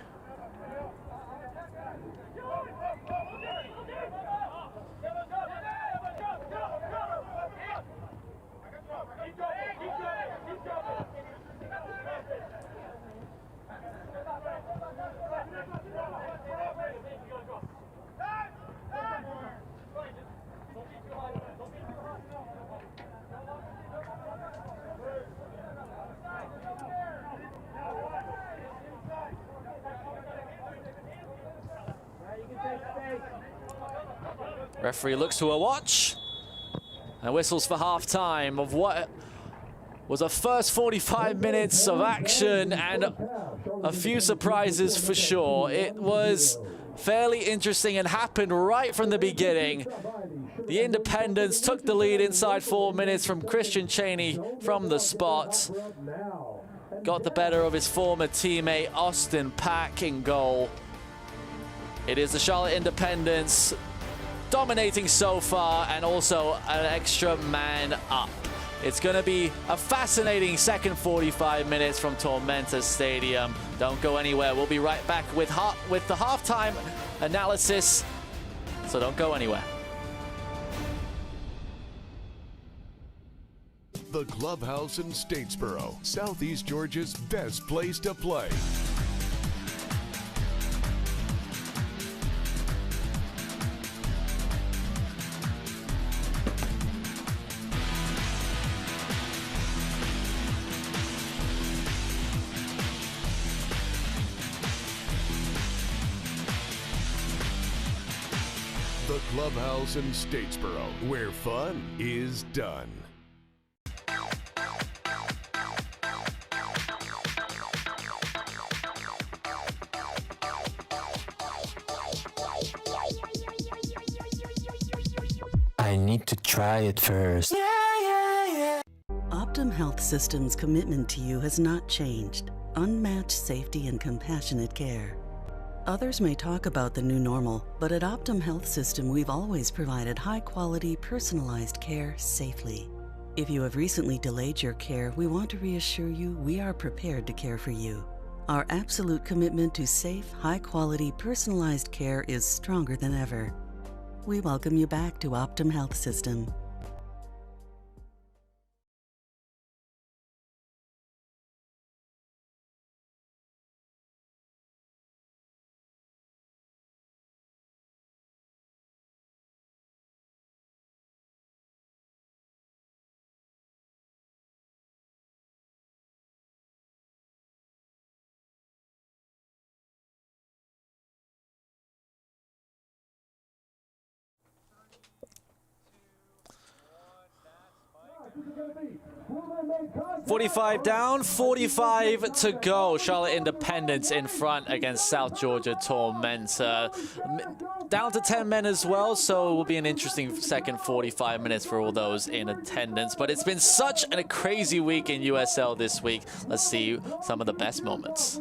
Referee looks to a watch and whistles for half-time of what was a first 45 minutes of action and a few surprises for sure. It was fairly interesting and happened right from the beginning. The Independents took the lead inside 4 minutes from Christian Cheney from the spot. Got the better of his former teammate Austin Pack in goal. It is the Charlotte Independents dominating so far, and also an extra man up. It's going to be a fascinating second 45 minutes from Tormenta Stadium. Don't go anywhere. We'll be right back with the halftime analysis, so don't go anywhere. The Clubhouse in Statesboro, Southeast Georgia's best place to play. The Clubhouse in Statesboro, where fun is done. I need to try it first. Optum Health System's commitment to you has not changed. Unmatched safety and compassionate care. Others may talk about the new normal, but at Optum Health System, we've always provided high-quality, personalized care safely. If you have recently delayed your care, we want to reassure you we are prepared to care for you. Our absolute commitment to safe, high-quality, personalized care is stronger than ever. We welcome you back to Optum Health System. 45 down, 45 to go. Charlotte Independence in front against South Georgia Tormenta. Down to 10 men as well, so it will be an interesting second 45 minutes for all those in attendance. But it's been such a crazy week in USL this week. Let's see some of the best moments.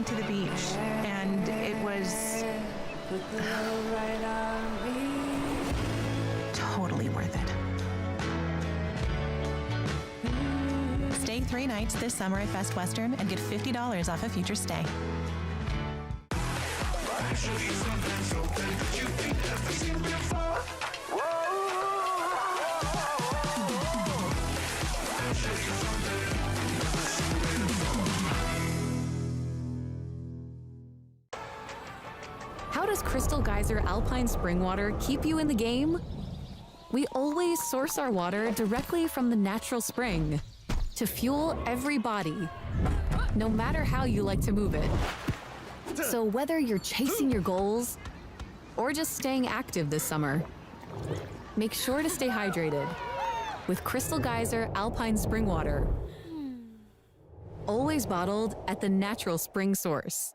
To the beach, and it was totally worth it. Stay 3 nights this summer at Best Western and get $50 off a future stay. How does Crystal Geyser Alpine Spring Water keep you in the game? We always source our water directly from the natural spring to fuel every body, no matter how you like to move it. So whether you're chasing your goals or just staying active this summer, make sure to stay hydrated with Crystal Geyser Alpine Spring Water. Always bottled at the natural spring source.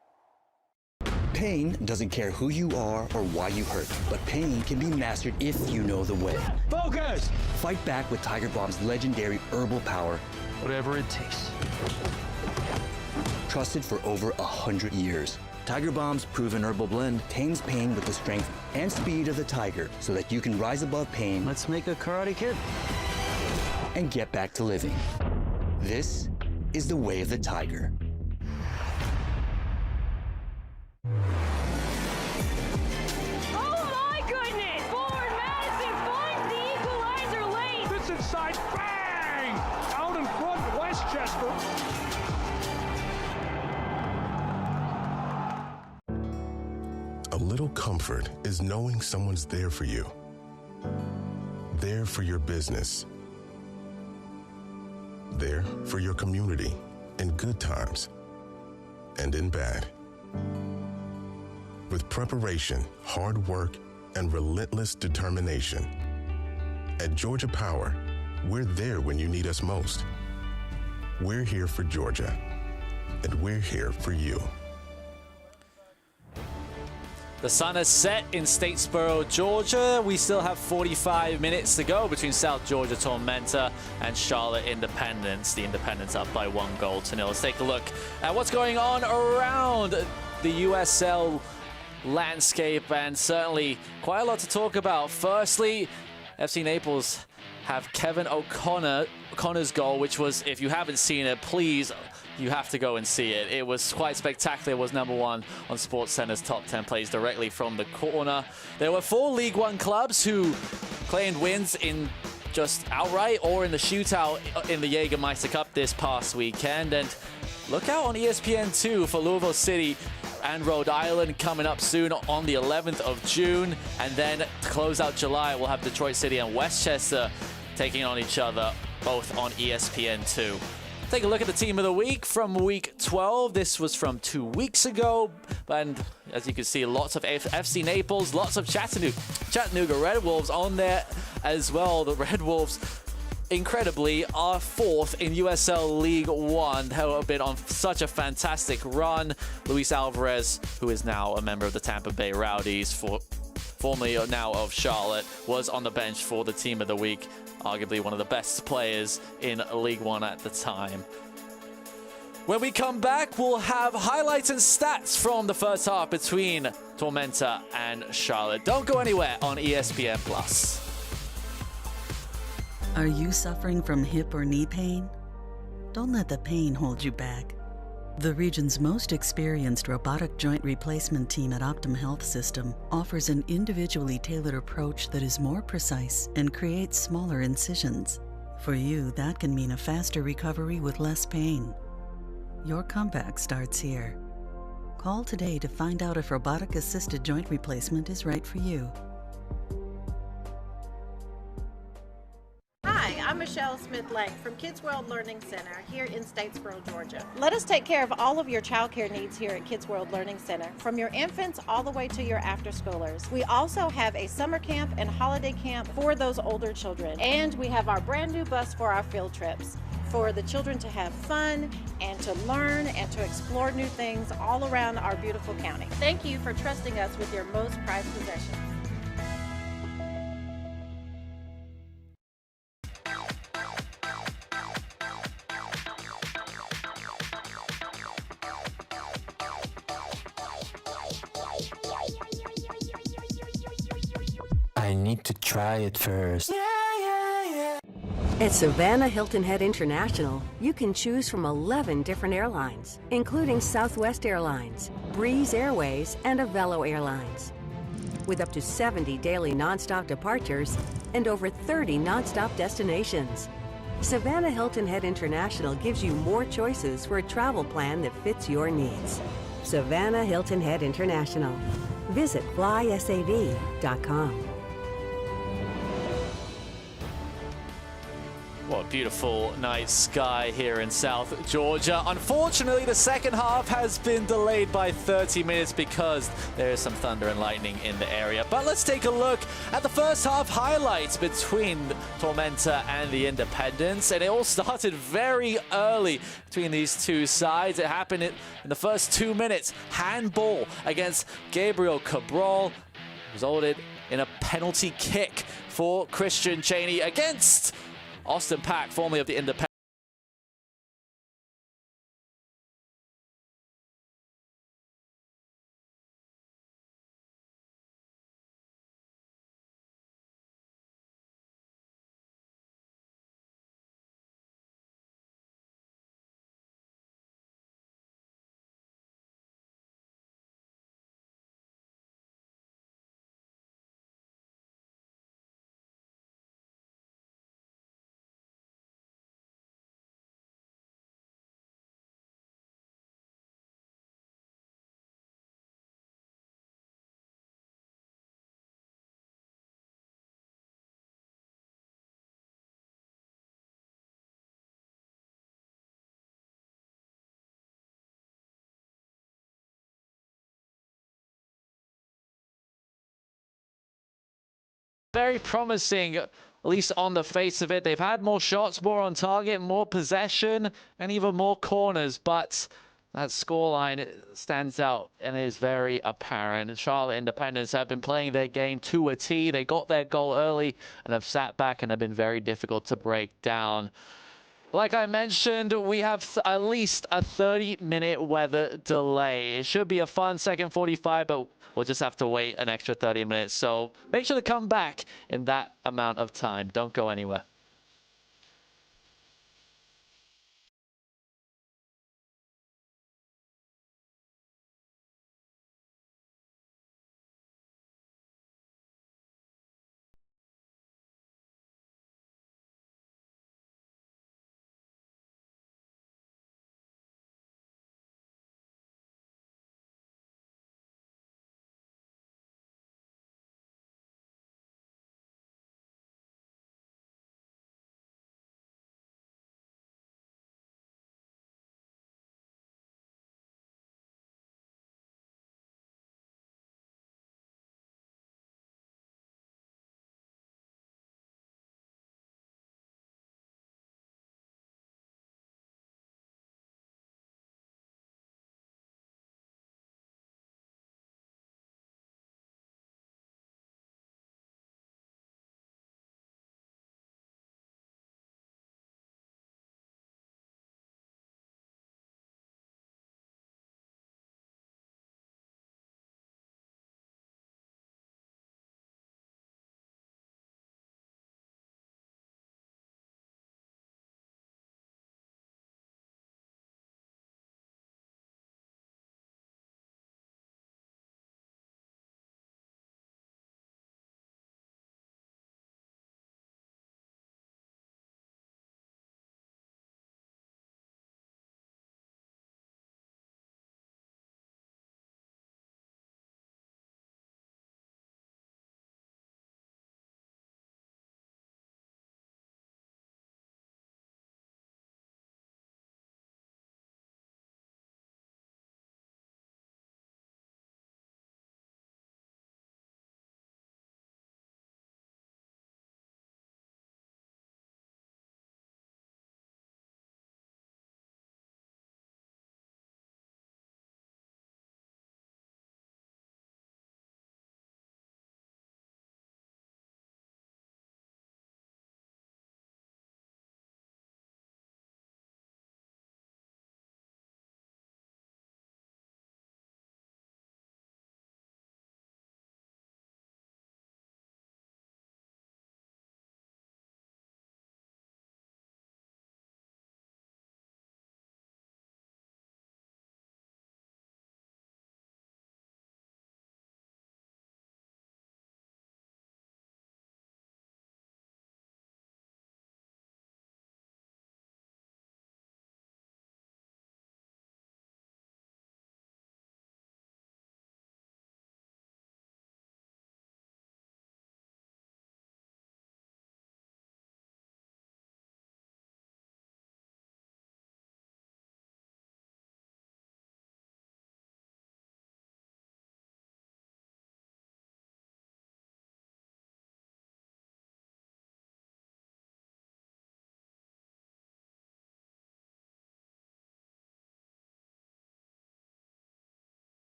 Pain doesn't care who you are or why you hurt, but pain can be mastered if you know the way. Focus! Fight back with Tiger Balm's legendary herbal power. Whatever it takes. Trusted for over 100 years. Tiger Balm's proven herbal blend tames pain with the strength and speed of the tiger so that you can rise above pain. Let's make a Karate Kid. And get back to living. This is the way of the tiger. Inside, bang! Out in front, Westchester. A little comfort is knowing someone's there for you. There for your business. There for your community in good times and in bad. With preparation, hard work, and relentless determination, at Georgia Power, we're there when you need us most. We're here for Georgia, and we're here for you. The sun has set in Statesboro, Georgia. We still have 45 minutes to go between South Georgia Tormenta and Charlotte Independence. The Independence up by 1-0. Let's take a look at what's going on around the USL landscape, and certainly quite a lot to talk about. Firstly, FC Naples have Kevin O'Connor's goal, which was, if you haven't seen it, please, you have to go and see it. It was quite spectacular. It was #1 on SportsCenter's top 10 plays directly from the corner. There were 4 League One clubs who claimed wins in just outright or in the shootout in the Jägermeister Cup this past weekend. And look out on ESPN2 for Louisville City and Rhode Island coming up soon on the 11th of June. And then to close out July, we'll have Detroit City and Westchester taking on each other, both on ESPN2. Take a look at the team of the week from week 12. This was from 2 weeks ago. And as you can see, lots of FC Naples, lots of Chattanooga Red Wolves on there as well. The Red Wolves, incredibly, are 4th in USL League One. They have been on such a fantastic run. Luis Alvarez, who is now a member of the Tampa Bay Rowdies, formerly now of Charlotte, was on the bench for the team of the week. Arguably one of the best players in League One at the time. When we come back, we'll have highlights and stats from the first half between Tormenta and Charlotte. Don't go anywhere on ESPN+. Are you suffering from hip or knee pain? Don't let the pain hold you back. The region's most experienced robotic joint replacement team at Optum Health System offers an individually tailored approach that is more precise and creates smaller incisions. For you, that can mean a faster recovery with less pain. Your comeback starts here. Call today to find out if robotic-assisted joint replacement is right for you. Hi, I'm Michelle Smith-Lake from Kids World Learning Center here in Statesboro, Georgia. Let us take care of all of your childcare needs here at Kids World Learning Center, from your infants all the way to your after-schoolers. We also have a summer camp and holiday camp for those older children. And we have our brand new bus for our field trips, for the children to have fun and to learn and to explore new things all around our beautiful county. Thank you for trusting us with your most prized possessions. I need to try it first. At Savannah Hilton Head International, you can choose from 11 different airlines, including Southwest Airlines, Breeze Airways, and Avelo Airlines. With up to 70 daily nonstop departures and over 30 nonstop destinations, Savannah Hilton Head International gives you more choices for a travel plan that fits your needs. Savannah Hilton Head International. Visit flysav.com. What a beautiful night sky here in South Georgia. Unfortunately, the second half has been delayed by 30 minutes because there is some thunder and lightning in the area. But let's take a look at the first half highlights between Tormenta and the Independents. And it all started very early between these two sides. It happened in the first 2 minutes. Handball against Gabriel Cabral resulted in a penalty kick for Christian Cheney against Austin Pack, formerly of the Independents. Very promising, at least on the face of it. They've had more shots, more on target, more possession, and even more corners, but that scoreline stands out and is very apparent. Charlotte Independents have been playing their game to a T. They got their goal early and have sat back and have been very difficult to break down. Like I mentioned, we have at least a 30-minute weather delay. It should be a fun second 45, but we'll just have to wait an extra 30 minutes. So make sure to come back in that amount of time. Don't go anywhere.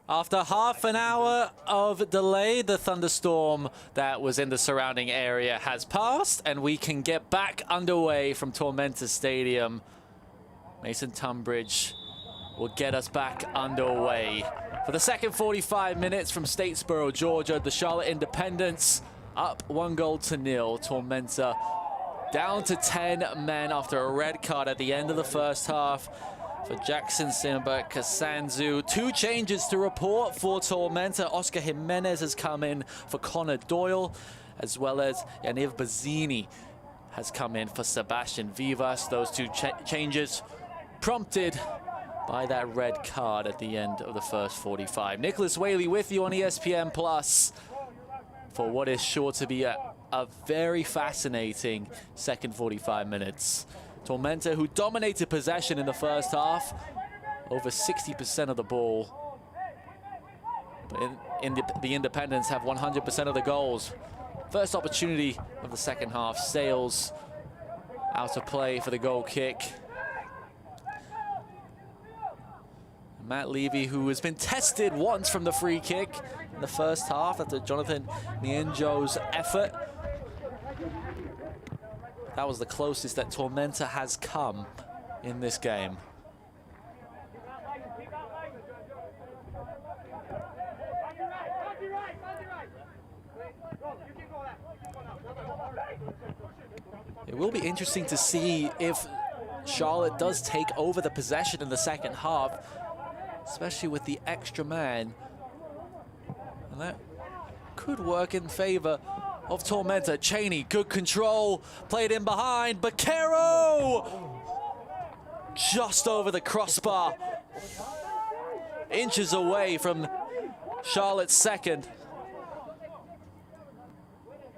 After half an hour of delay, the thunderstorm that was in the surrounding area has passed, and we can get back underway from Tormenta Stadium. Mason Tunbridge will get us back underway. For the second 45 minutes from Statesboro, Georgia, the Charlotte Independents up 1-0. Tormenta down to 10 men after a red card at the end of the first half for Jackson Simba Kasanzu. 2 changes to report for Tormenta. Oscar Jimenez has come in for Connor Doyle, as well as Yaniv Bazzini has come in for Sebastian Vivas. Those 2 changes prompted by that red card at the end of the first 45. Nicholas Whaley with you on ESPN Plus for what is sure to be a very fascinating second 45 minutes. Tormenta, who dominated possession in the first half, over 60% of the ball. But the Independents have 100% of the goals. First opportunity of the second half, Sales out of play for the goal kick. Matt Levy, who has been tested once from the free kick in the first half after Jonathan Nienjo's effort. That was the closest that Tormenta has come in this game. It will be interesting to see if Charlotte does take over the possession in the second half, especially with the extra man. And that could work in favor of Tormenta. Cheney, good control, played in behind. Baquero! Just over the crossbar. Inches away from Charlotte's second.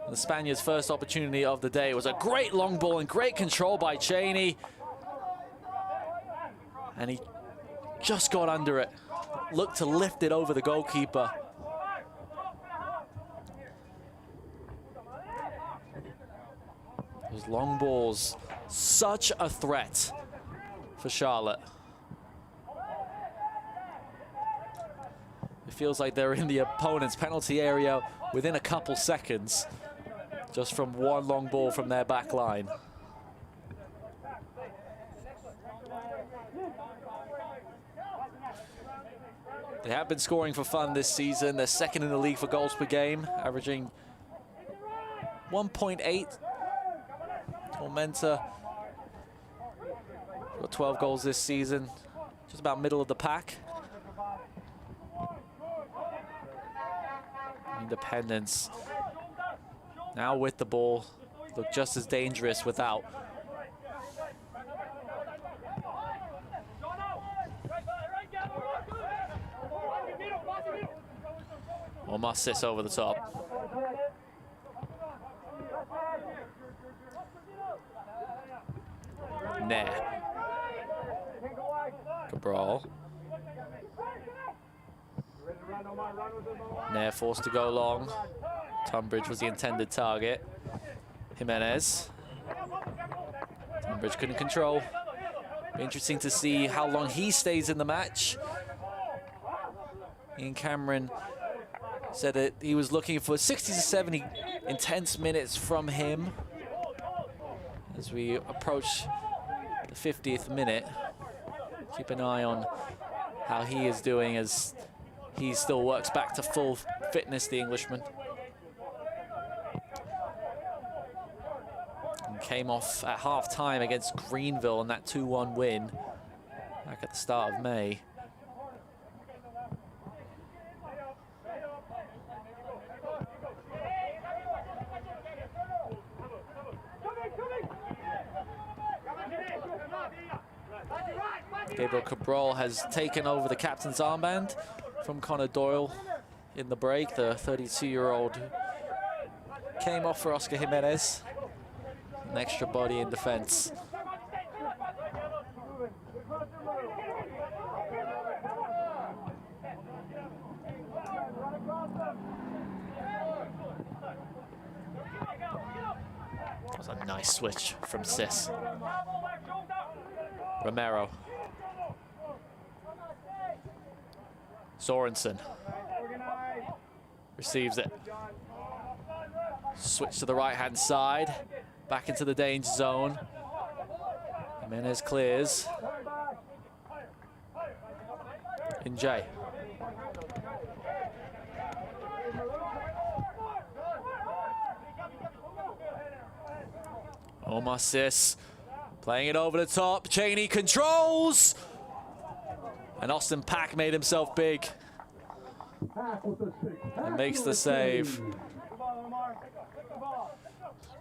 The Spaniards' first opportunity of the day was a great long ball and great control by Cheney. And he just got under it. Looked to lift it over the goalkeeper. Those long balls, such a threat for Charlotte. It feels like they're in the opponent's penalty area within a couple seconds, just from one long ball from their back line. They have been scoring for fun this season. They're second in the league for goals per game, averaging 1.8. Tormenta got 12 goals this season, just about middle of the pack. Independents now with the ball look just as dangerous without. Omasis over the top. Nair. Cabral. Nair forced to go long. Tunbridge was the intended target. Jimenez. Tunbridge couldn't control. Interesting to see how long he stays in the match. Ian Cameron said that he was looking for 60 to 70 intense minutes from him as we approach the 50th minute. Keep an eye on how he is doing as he still works back to full fitness, the Englishman. And came off at half-time against Greenville in that 2-1 win back at the start of May. Gabriel Cabral has taken over the captain's armband from Connor Doyle in the break. The 32-year-old came off for Oscar Jimenez. An extra body in defense. That was a nice switch from Sis. Romero. Sorensen receives it. Switch to the right-hand side. Back into the danger zone. Jimenez clears. Njay. Omar Sis playing it over the top. Cheney controls. And Austin Pack made himself big. And makes the save.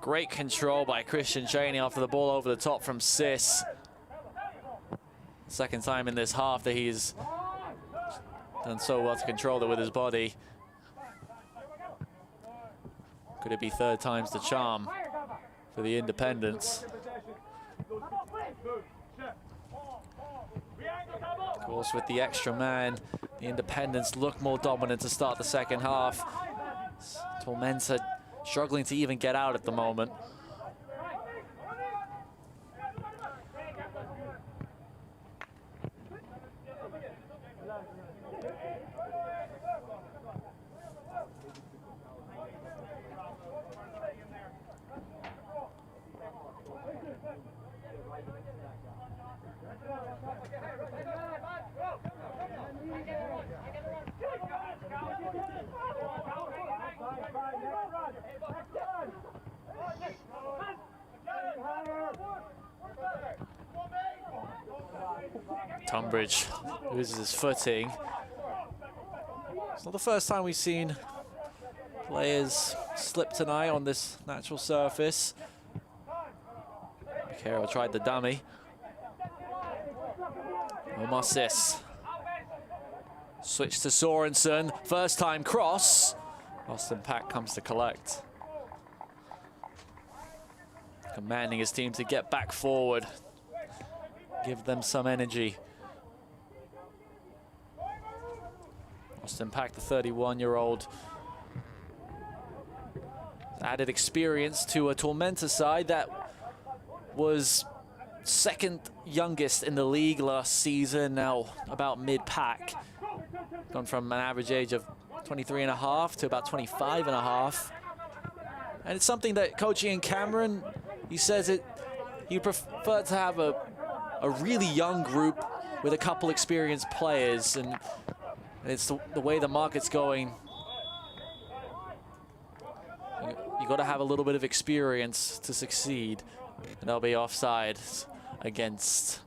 Great control by Christian Cheney after the ball over the top from Sis. Second time in this half that he's done so well to control it with his body. Could it be third time's the charm for the Independents? Of course, with the extra man, the Independents look more dominant to start the second half. Tormenta struggling to even get out at the moment. Tunbridge loses his footing. It's not the first time we've seen players slip tonight on this natural surface. Carroll tried the dummy. Omar Sis. Switch to Sorensen. First time cross. Austin Pack comes to collect. Commanding his team to get back forward. Give them some energy. Austin Pack, the 31-year-old, added experience to a Tormenta side that was second youngest in the league last season, now about mid-pack. Gone from an average age of 23 and a half to about 25 and a half. And it's something that Coach Ian Cameron, he says he'd prefer to have a really young group with a couple experienced players, and it's the way the market's going. You got to have a little bit of experience to succeed. And they'll be offside against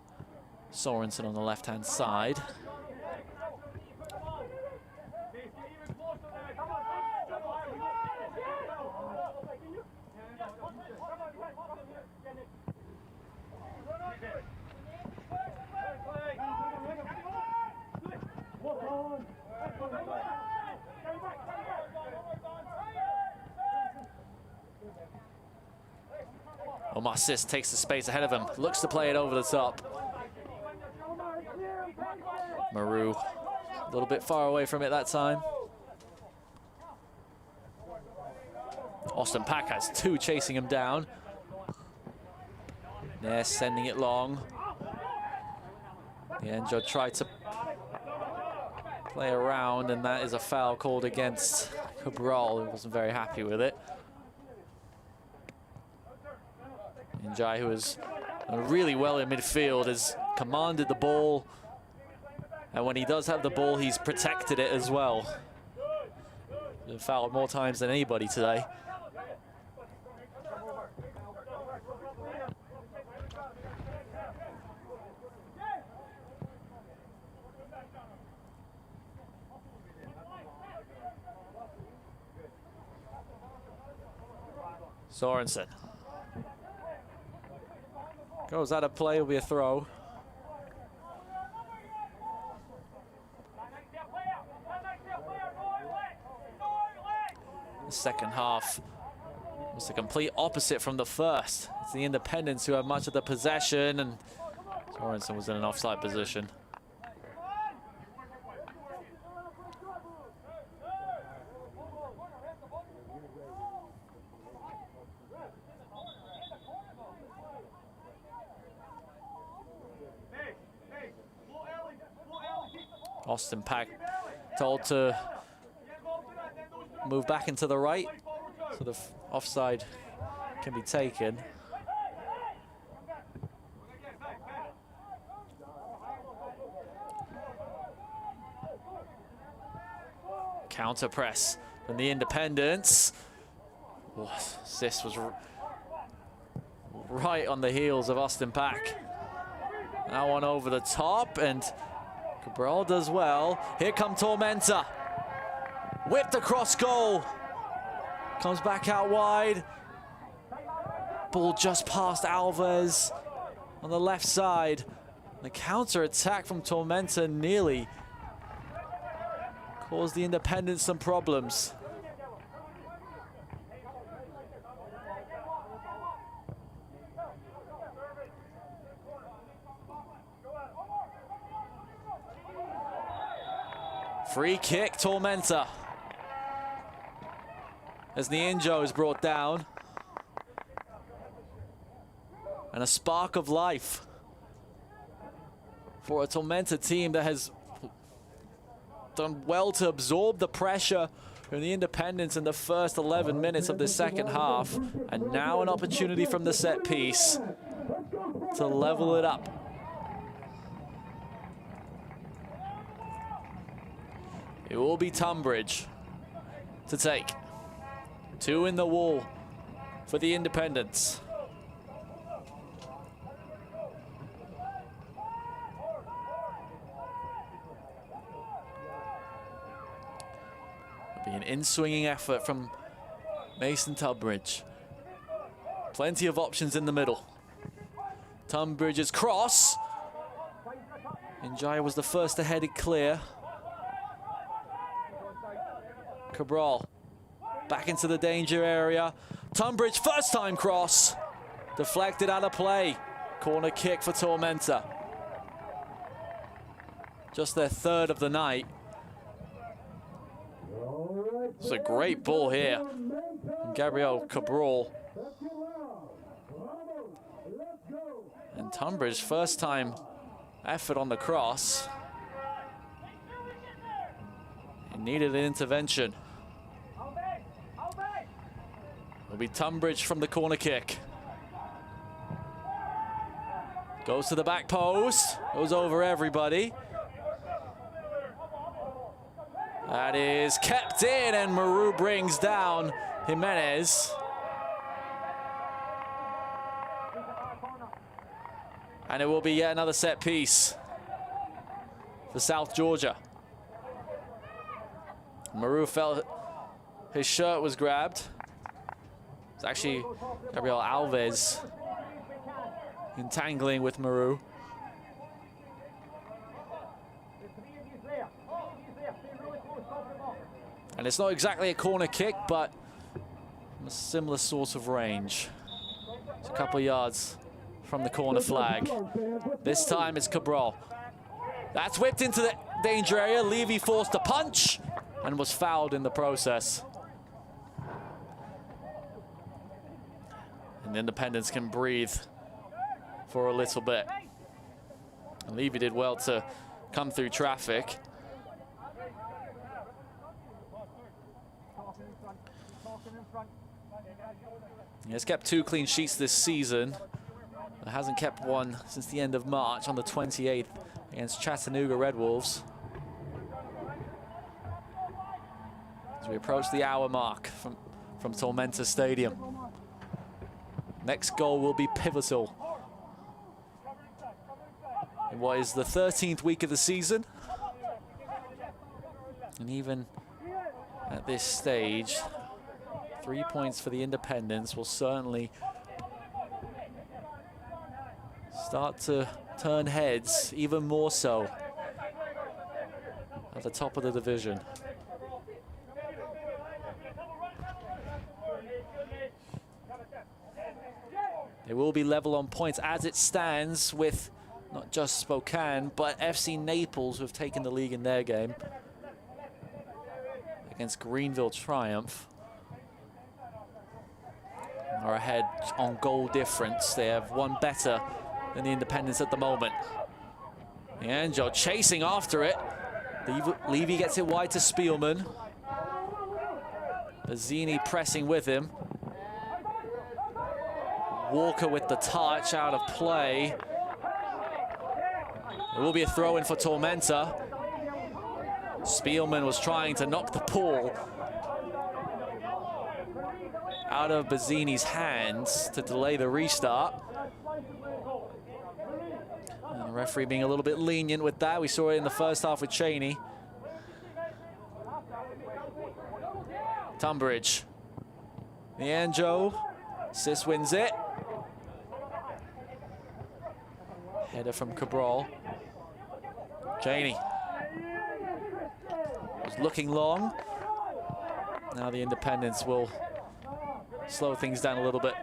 Sorensen on the left-hand side. Omar Sis takes the space ahead of him, looks to play it over the top. Maru a little bit far away from it that time. Austin Pack has two chasing him down. They're sending it long. The Enjo tried to play around, and that is a foul called against Cabral, who wasn't very happy with it. Njai, who has done really well in midfield, has commanded the ball. And when he does have the ball, he's protected it as well. He's fouled more times than anybody today. Sorensen. Goes out of play, will be a throw. The second half was the complete opposite from the first. It's the Independents who have much of the possession, and Sorensen was in an offside position. Austin Pack told to move back into the right, so the offside can be taken. Counter press from the Independents. Oh, this was right on the heels of Austin Pack. That one over the top, and Cabral does well. Here come Tormenta. Whipped across goal. Comes back out wide. Ball just past Alves on the left side. The counter attack from Tormenta nearly caused the Independents some problems. Free kick, Tormenta. As Nienjo is brought down. And a spark of life for a Tormenta team that has done well to absorb the pressure from the Independents in the first 11 minutes of the second half. And now an opportunity from the set piece to level it up. It will be Tunbridge to take. 2 in the wall for the Independents. It'll be an in-swinging effort from Mason Tunbridge. Plenty of options in the middle. Tunbridge's cross. Njaya was the first to head it clear. Cabral back into the danger area. Tunbridge, first time cross. Deflected out of play. Corner kick for Tormenta. Just their third of the night. It's a great ball here from Gabriel Cabral. And Tunbridge, first time effort on the cross. It needed an intervention. It'll be Tunbridge from the corner kick. Goes to the back post. Goes over everybody. That is kept in, and Maru brings down Jimenez. And it will be yet another set piece for South Georgia. Maru felt his shirt was grabbed. It's actually Gabriel Alves entangling with Maru. And it's not exactly a corner kick, but a similar sort of range. It's a couple of yards from the corner flag. This time it's Cabral. That's whipped into the danger area. Levy forced to punch and was fouled in the process. And the Independents can breathe for a little bit. And Levy did well to come through traffic. He has kept 2 clean sheets this season. It hasn't kept one since the end of March on the 28th against Chattanooga Red Wolves. As we approach the hour mark from Tormenta Stadium. Next goal will be pivotal in what is the 13th week of the season. And even at this stage, 3 points for the Independents will certainly start to turn heads, even more so at the top of the division. They will be level on points as it stands with not just Spokane, but FC Naples, who have taken the league in their game against Greenville Triumph. Are ahead on goal difference. They have one better than the Independents at the moment. Nienjo chasing after it. Levy gets it wide to Spielman. Bazzini pressing with him. Walker with the touch, out of play. It will be a throw-in for Tormenta. Spielman was trying to knock the ball out of Bazzini's hands to delay the restart. And the referee being a little bit lenient with that. We saw it in the first half with Cheney. Tunbridge. Nianjo. Sis wins it. Header from Cabral. Cheney. Was looking long. Now the Independents will slow things down a little bit.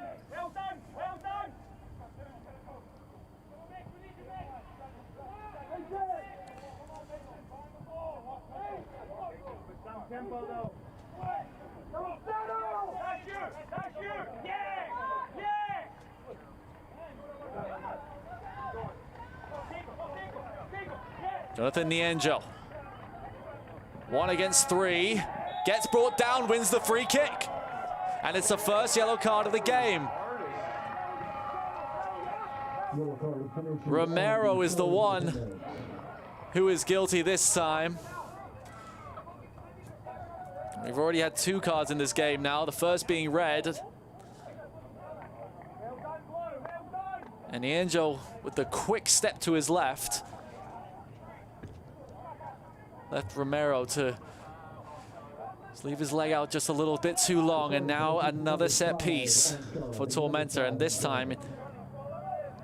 Jonathan Nianjo. 1 against 3. Gets brought down, wins the free kick. And it's the first yellow card of the game. Romero is the one who is guilty this time. We've already had 2 cards in this game now, the first being red. And Nianjo with the quick step to his left. Left Romero to leave his leg out just a little bit too long, and now another set piece for Tormenta, and this time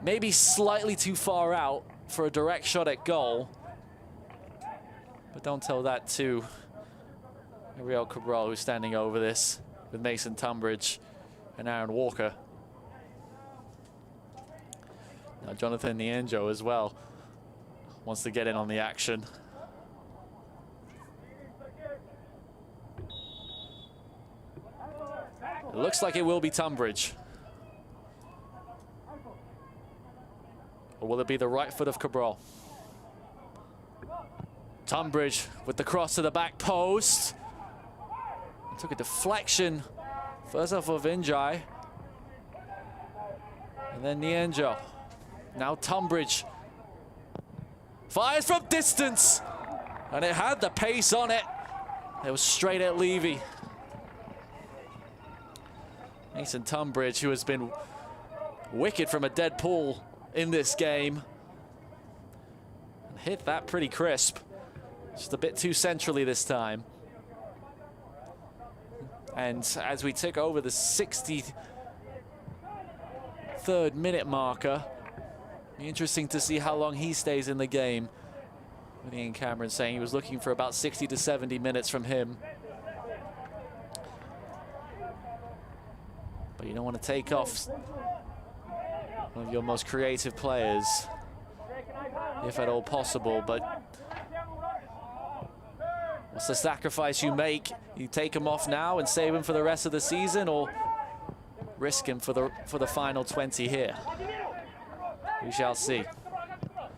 maybe slightly too far out for a direct shot at goal. But don't tell that to Ariel Cabral, who's standing over this with Mason Tunbridge and Aaron Walker. Now Jonathan Nianjo as well wants to get in on the action. It looks like it will be Tunbridge. Or will it be the right foot of Cabral? Tunbridge with the cross to the back post. Took a deflection first off of Injai. And then Nianjo. Now Tunbridge. Fires from distance. And it had the pace on it. It was straight at Levy. Mason Tunbridge, who has been wicked from a dead pool in this game. And hit that pretty crisp. Just a bit too centrally this time. And as we tick over the 63rd minute marker, be interesting to see how long he stays in the game. With Ian Cameron saying he was looking for about 60 to 70 minutes from him. But you don't want to take off one of your most creative players, if at all possible. But what's the sacrifice you make? You take him off now and save him for the rest of the season, or risk him for the final 20 here? We shall see.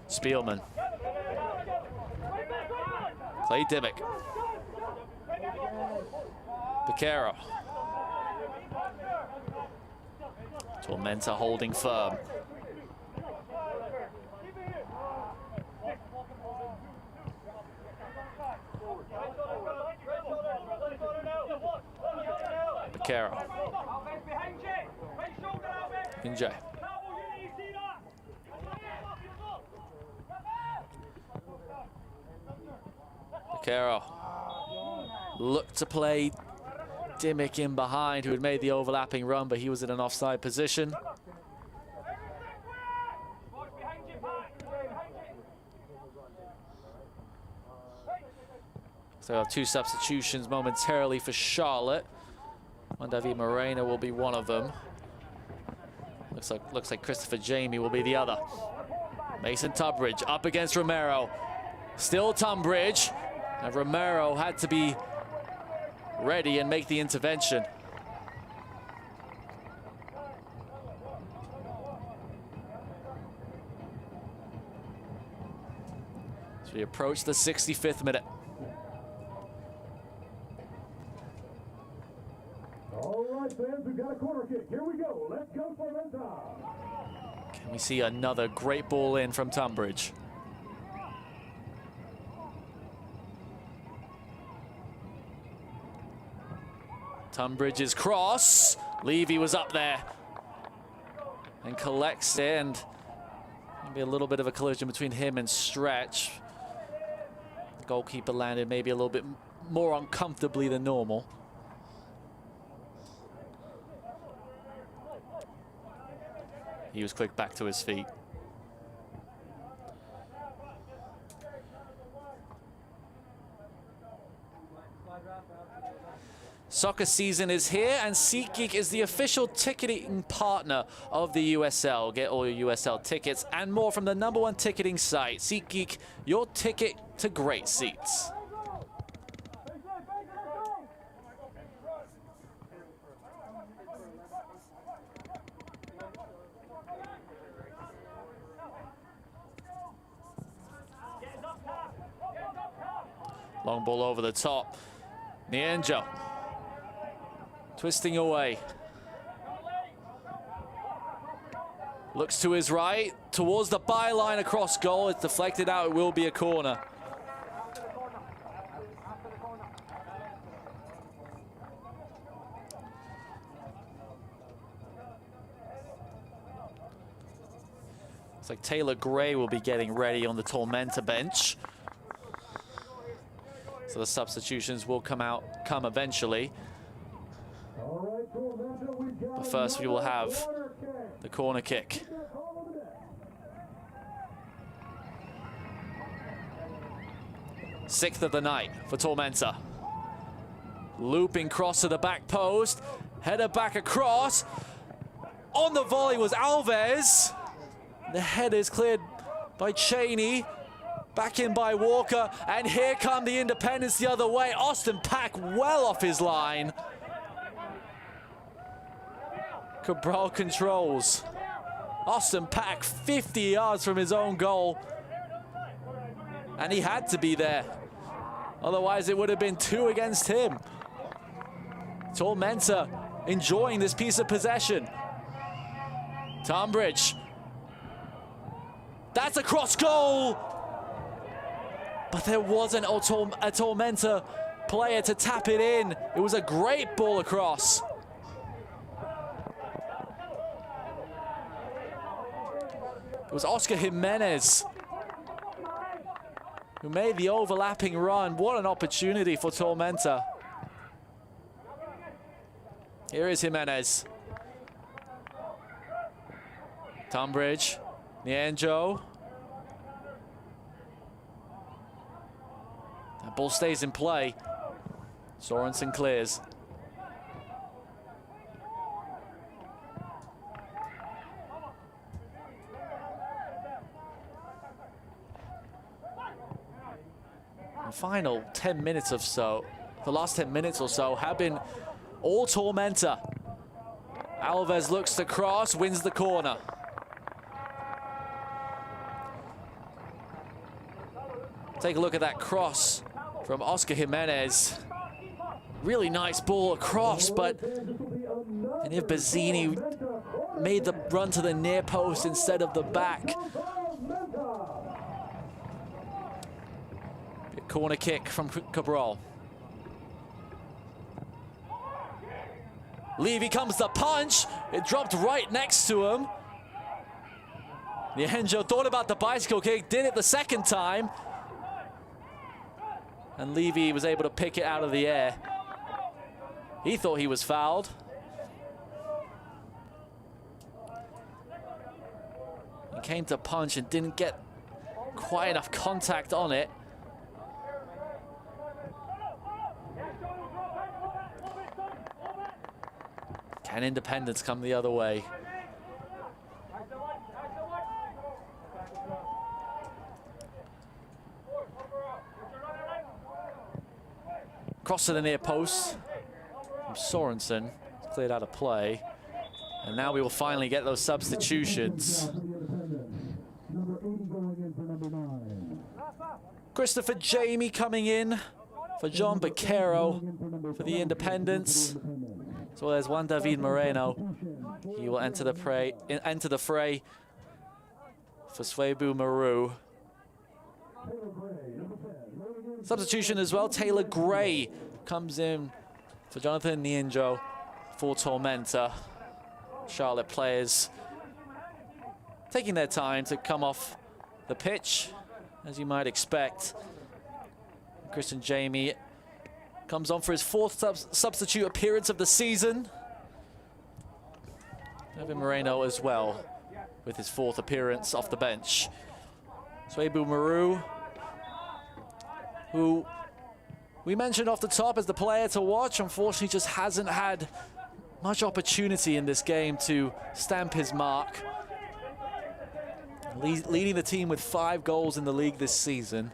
Spielman. Clay Dimmick. Piquero. Tormenta holding firm. Piquero. Injay. Piquero. Looked to play Dimmick in behind, who had made the overlapping run, but he was in an offside position. So we'll have 2 substitutions momentarily for Charlotte. David Moreno will be one of them. Looks like Christopher Jamie will be the other. Mason Tunbridge up against Romero. Still Tunbridge. And Romero had to be ready and make the intervention. As we approach the 65th minute. All right, fans, we've got a corner kick. Here we go. Let's go, Tormenta. Can we see another great ball in from Tunbridge? Tunbridge's cross. Levy was up there and collects it, and maybe a little bit of a collision between him and Stretch. The goalkeeper landed maybe a little bit more uncomfortably than normal. He was quick back to his feet. Soccer season is here, and SeatGeek is the official ticketing partner of the USL. Get all your USL tickets and more from the #1 ticketing site. SeatGeek, your ticket to great seats. Long ball over the top. Nienjo. Twisting away. Looks to his right, towards the byline across goal. It's deflected out, it will be a corner. Looks like Taylor Gray will be getting ready on the Tormenta bench. So the substitutions will come eventually. But first we will have the corner kick. Sixth of the night for Tormenta. Looping cross to the back post. Header back across. On the volley was Alves. The head is cleared by Cheney. Back in by Walker. And here come the Independents the other way. Austin Pack well off his line. Cabral controls. Austin Pack 50 yards from his own goal. And he had to be there. Otherwise it would have been 2 against him. Tormenta enjoying this piece of possession. Tunbridge. That's a cross goal. But there wasn't a Tormenta player to tap it in. It was a great ball across. It was Oscar Jimenez who made the overlapping run. What an opportunity for Tormenta. Here is Jimenez. Tunbridge, Nienjo. That ball stays in play. Sorensen clears. The final 10 minutes or so, the last 10 minutes or so have been all Tormenta. Alves looks to cross, wins the corner. Take a look at that cross from Oscar Jimenez. Really nice ball across, but Enif Bazzini made the run to the near post instead of the back. Corner kick from Cabral. Levy comes the punch. It dropped right next to him. Nienjo thought about the bicycle kick, did it the second time. And Levy was able to pick it out of the air. He thought he was fouled. He came to punch and didn't get quite enough contact on it. Can Independents come the other way? Cross to the near post from Sorensen. It's cleared out of play. And now we will finally get those substitutions. Number 80 going in for number 9. Christopher Jamie coming in for John Baquero for the Independents. As well as Juan David Moreno. He will enter the fray for Swaibu Maru. Substitution as well. Taylor Gray comes in for Jonathan Nienjo for Tormenta. Charlotte players taking their time to come off the pitch, as you might expect. Christian Jamie comes on for his 4th substitute appearance of the season. David Moreno as well, with his 4th appearance off the bench. Swaibu Maru, who we mentioned off the top as the player to watch, unfortunately just hasn't had much opportunity in this game to stamp his mark. Leading the team with 5 goals in the league this season.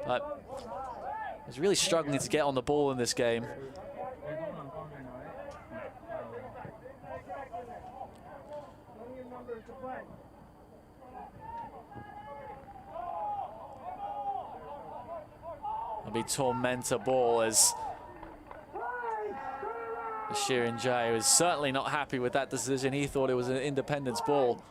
But he's really struggling to get on the ball in this game. It'll be Tormenta ball as Shirin Jai was certainly not happy with that decision. He thought it was an Independence ball.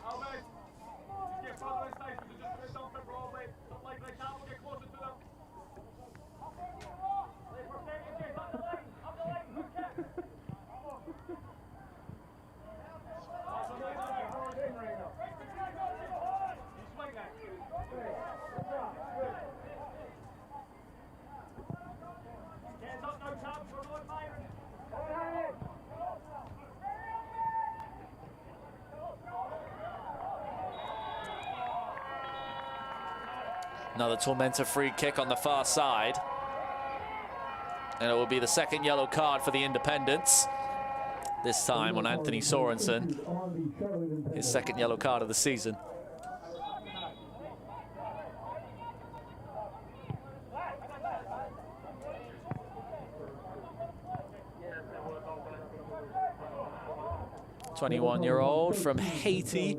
Another Tormenta free kick on the far side. And it will be the 2nd yellow card for the Independents. This time on Anthony Sorensen. His 2nd yellow card of the season. "21-year-old from Haiti.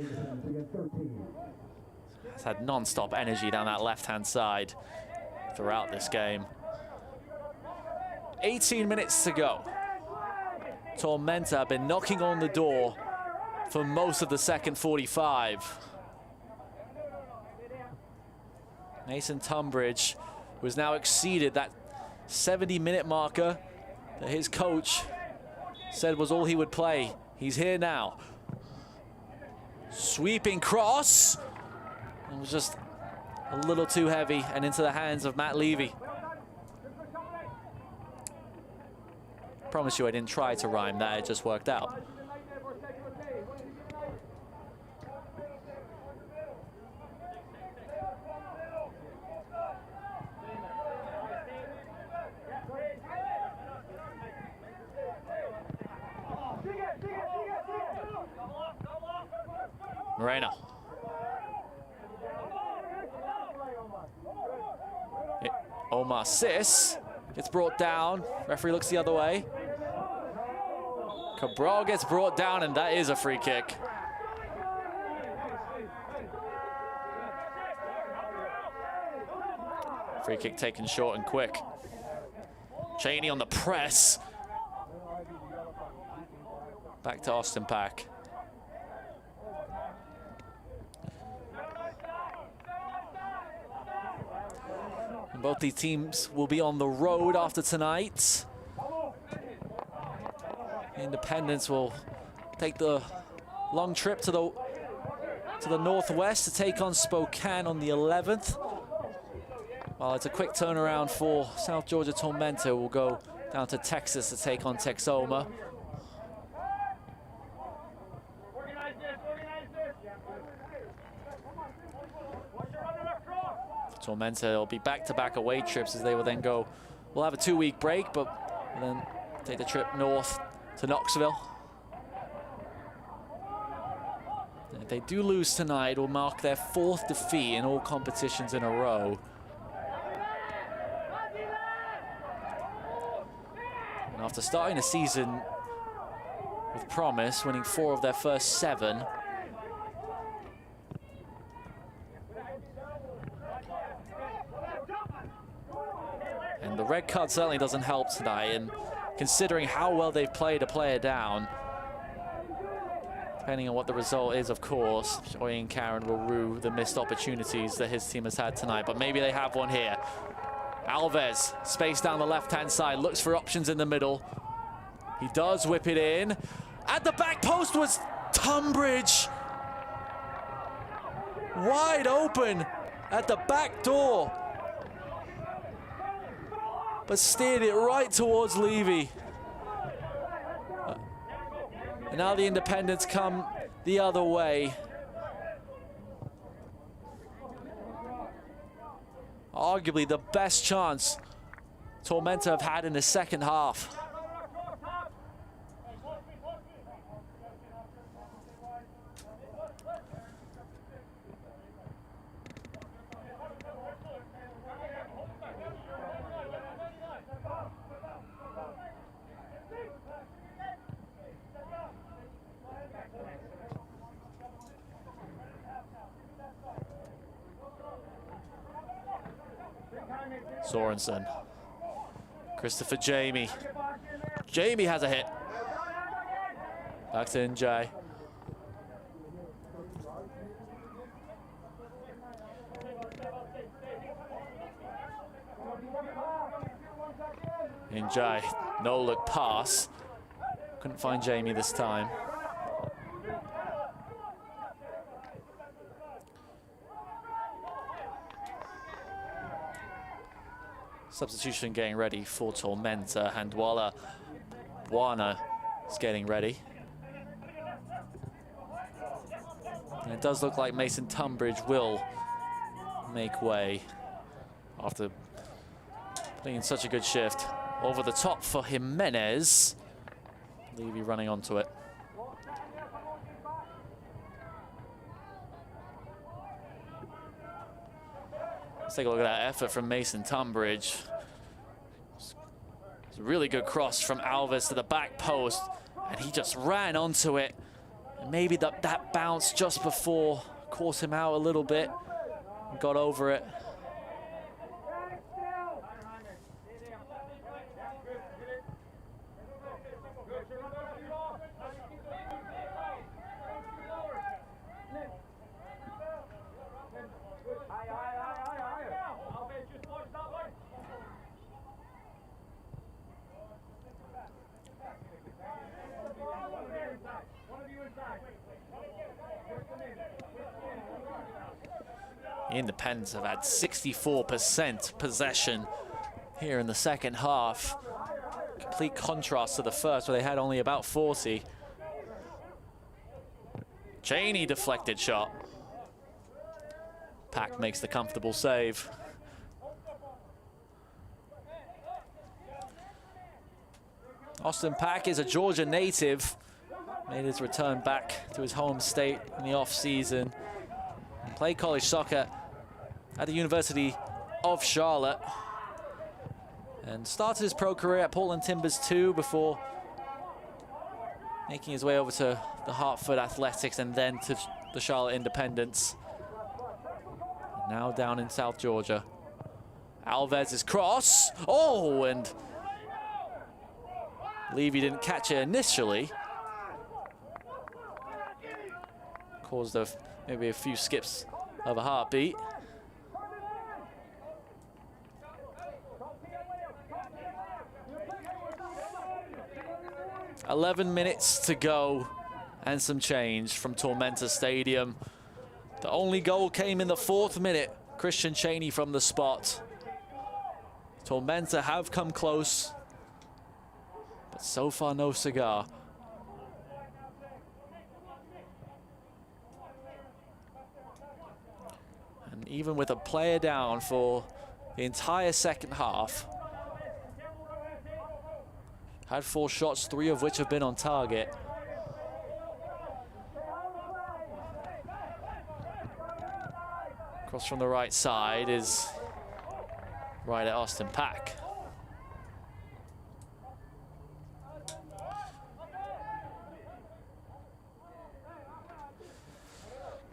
Has had non-stop energy down that left-hand side throughout this game. 18 minutes to go. Tormenta have been knocking on the door for most of the second 45. Mason Tunbridge, who has now exceeded that 70-minute marker that his coach said was all he would play. He's here now. Sweeping cross. It was just a little too heavy and into the hands of Matt Levy. Promise you I didn't try to rhyme that, it just worked out. Moreno. Omar Sis gets brought down. Referee looks the other way. Cabral gets brought down, and that is a free kick. Free kick taken short and quick. Cheney on the press. Back to Austin Pack. And both these teams will be on the road after tonight. Independence will take the long trip to the northwest to take on Spokane on the 11th. While it's a quick turnaround for South Georgia Tormenta, we'll go down to Texas to take on Texoma. Tormenta will be back-to-back away trips as they will then go. We'll have a 2-week break, but we'll then take the trip north to Knoxville. And if they do lose tonight, it will mark their 4th defeat in all competitions in a row. And after starting the season with promise, winning 4 of their first 7, red card certainly doesn't help tonight, and considering how well they've played a player down, depending on what the result is, of course, Oyen Karen will rue the missed opportunities that his team has had tonight, but maybe they have one here. Alves, space down the left-hand side, looks for options in the middle. He does whip it in. At the back post was Tunbridge. Wide open at the back door, but steered it right towards Levy. And now the Independents come the other way. Arguably the best chance Tormenta have had in the second half. Sorensen. Christopher Jamie. Jamie has a hit. Back to Njai. Njai, no look pass. Couldn't find Jamie this time. Substitution getting ready for Tormenta. Handwala Buana is getting ready. And it does look like Mason Tunbridge will make way after putting in such a good shift. Over the top for Jimenez. Levy running onto it. Let's take a look at that effort from Mason Tunbridge. It's a really good cross from Alves to the back post, and he just ran onto it. And maybe that bounce just before caught him out a little bit and got over it. Independents have had 64% possession here in the second half. Complete contrast to the first, where they had only about 40. Cheney deflected shot. Pack makes the comfortable save. Austin Pack is a Georgia native. Made his return back to his home state in the off-season. Played college soccer at the University of Charlotte. And started his pro career at Portland Timbers 2 before making his way over to the Hartford Athletics and then to the Charlotte Independents. Now down in South Georgia. Alves' cross. Oh, and Levy didn't catch it initially. Caused maybe a few skips of a heartbeat. "11 minutes to go and some change from Tormenta Stadium. The only goal came in the 4th minute. Christian Cheney from the spot. Tormenta have come close, but so far no cigar. And even with a player down for the entire second half, had 4 shots, 3 of which have been on target. Cross from the right side is right at Austin Pack.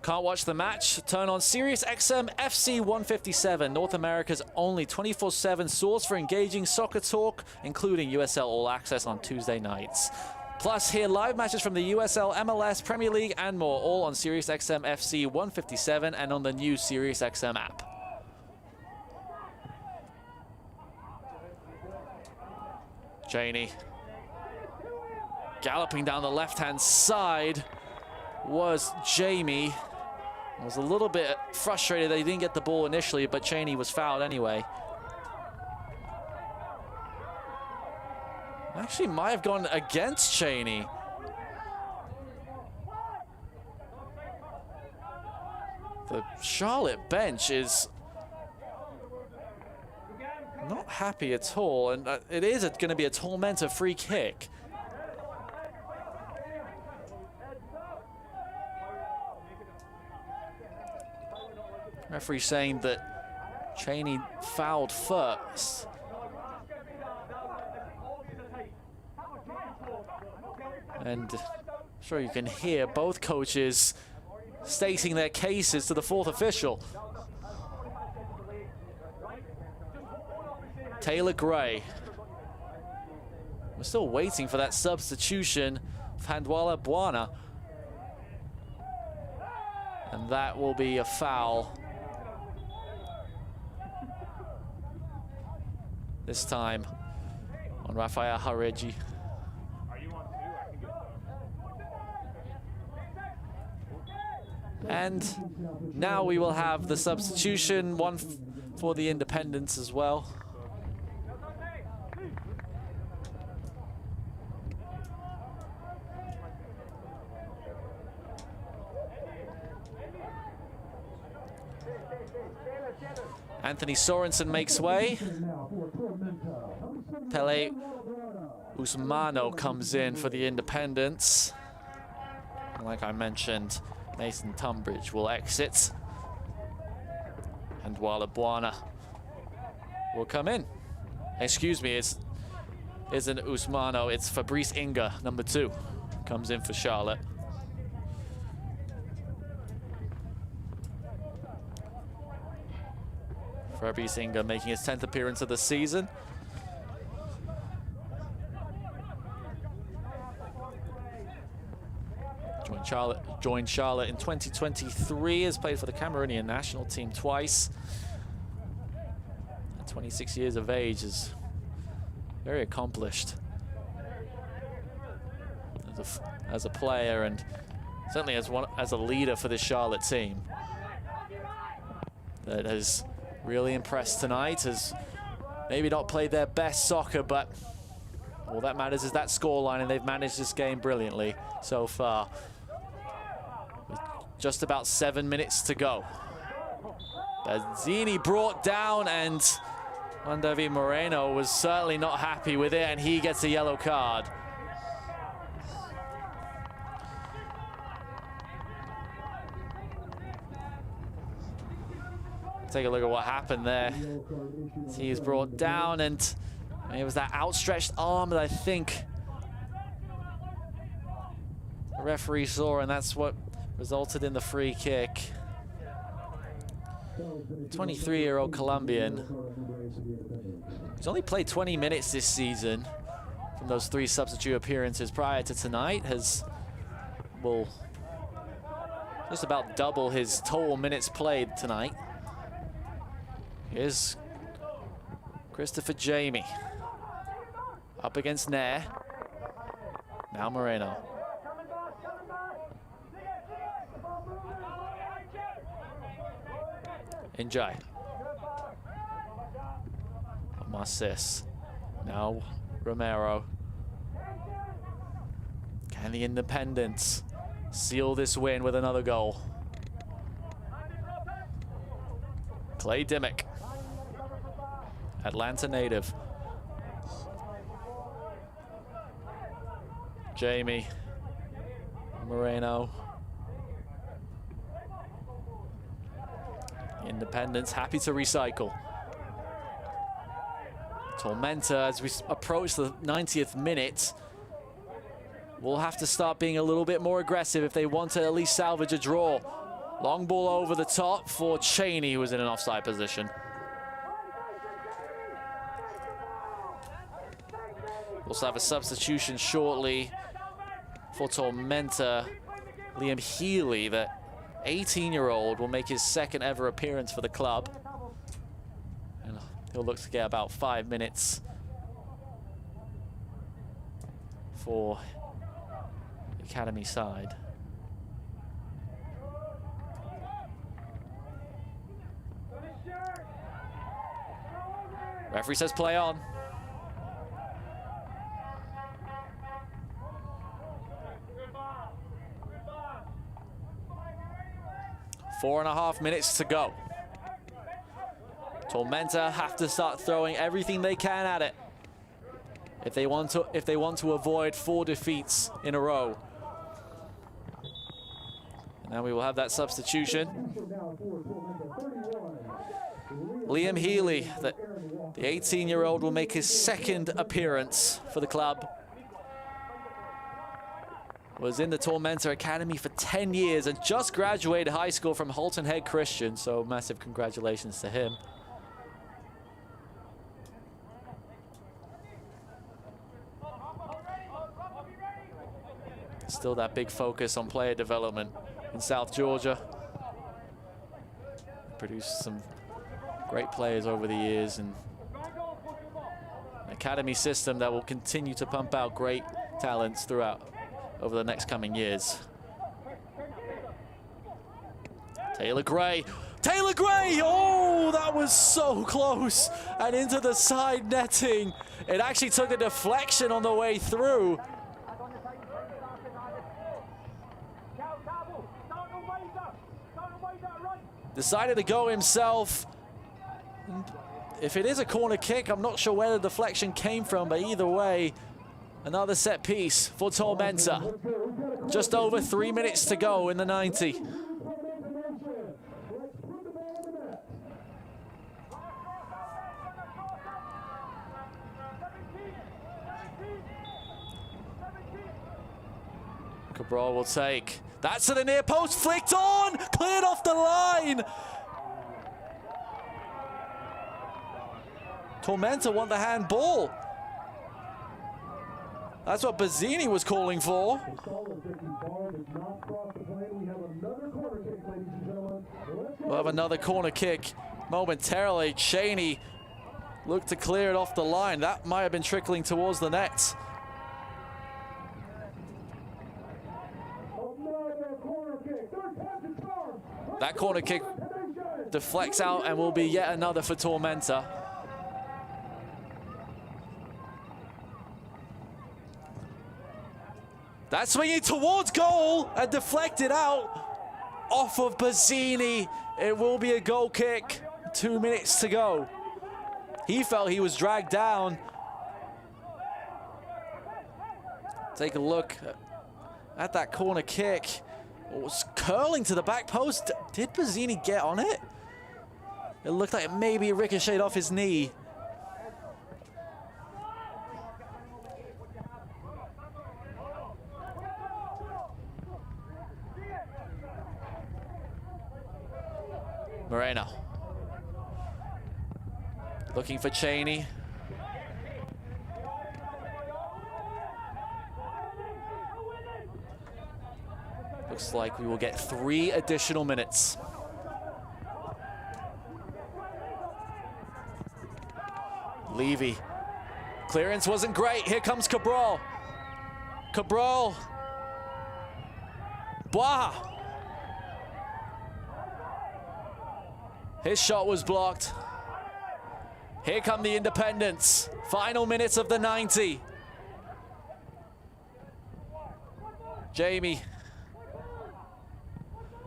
Can't watch the match? Turn on Sirius XM FC 157, North America's only 24/7 source for engaging soccer talk, including USL All Access on Tuesday nights. Plus, hear live matches from the USL, MLS, Premier League, and more, all on Sirius XM FC 157 and on the new Sirius XM app. Cheney galloping down the left-hand side was Jamie. Was a little bit frustrated that he didn't get the ball initially, but Cheney was fouled anyway. Actually might have gone against Cheney. The Charlotte bench is not happy at all, and it is going to be a Tormenta free kick. Referee saying that Cheney fouled first. And I'm sure you can hear both coaches stating their cases to the fourth official. Taylor Gray. We're still waiting for that substitution of Handwala Buana. And that will be a foul. This time on Rafael Hareji. And now we will have the substitution, one for the Independents as well. Anthony Sorensen makes way. Pele Usmano comes in for the Independents. Like I mentioned, Mason Tunbridge will exit. And Wala Buana will come in. Excuse me, it isn't Usmano, it's Fabrice Inga, number 2, comes in for Charlotte. Fabrice Inga making his 10th appearance of the season. Joined Charlotte in 2023, has played for the Cameroonian national team twice. At 26 years of age, is very accomplished as a player, and certainly as a leader for the Charlotte team. That has really impressed tonight, has maybe not played their best soccer, but all that matters is that scoreline, and they've managed this game brilliantly so far. With just about 7 minutes to go. Bazzini brought down, and Juan David Moreno was certainly not happy with it, and he gets a yellow card. Take a look at what happened there. He is brought down, and it was that outstretched arm that I think the referee saw, and that's what resulted in the free kick. 23-year-old Colombian. He's only played 20 minutes this season from those 3 substitute appearances prior to tonight. Will just about double his total minutes played tonight. Here's Christopher Jamie. Up against Nair. Now Moreno. Njai. Marcis. Now Romero. Can the Independents seal this win with another goal? Clay Dimmick. Atlanta native. Jamie. Moreno. Independents happy to recycle. Tormenta, as we approach the 90th minute, will have to start being a little bit more aggressive if they want to at least salvage a draw. Long ball over the top for Cheney, who was in an offside position. Also have a substitution shortly for Tormenta. Liam Healy, the 18-year-old, will make his second ever appearance for the club. And he'll look to get about 5 minutes for the academy side. Referee says play on. Four and a half minutes to go. Tormenta have to start throwing everything they can at it if they want to avoid 4 defeats in a row. And now we will have that substitution. Liam Healy, the 18-year-old, will make his second appearance for the club. Was in the Tormenta Academy for 10 years and just graduated high school from Halton Head Christian, so massive congratulations to him. Still that big focus on player development in South Georgia. Produced some great players over the years, and an academy system that will continue to pump out great talents throughout over the next coming years. Taylor Gray. Taylor Gray! Oh, that was so close. And into the side netting. It actually took a deflection on the way through. Decided to go himself. If it is a corner kick, I'm not sure where the deflection came from, but either way, another set piece for Tormenta. Just over 3 minutes to go in the 90. Cabral will take. That's to the near post, flicked on, cleared off the line. Tormenta want the handball. That's what Bazzini was calling for. We'll have another corner kick momentarily. Cheney looked to clear it off the line. That might have been trickling towards the net. That corner kick deflects out and will be yet another for Tormenta. That's swinging towards goal and deflected out off of Bazzini. It will be a goal kick. 2 minutes to go. He felt he was dragged down. Take a look at that corner kick. It was curling to the back post. Did Bazzini get on it? It looked like it maybe ricocheted off his knee. Moreno. Looking for Cheney. Looks like we will get 3 additional minutes. Levy. Clearance wasn't great. Here comes Cabral. Cabral. Bois. His shot was blocked. Here come the Independents. Final minutes of the 90. Jamie.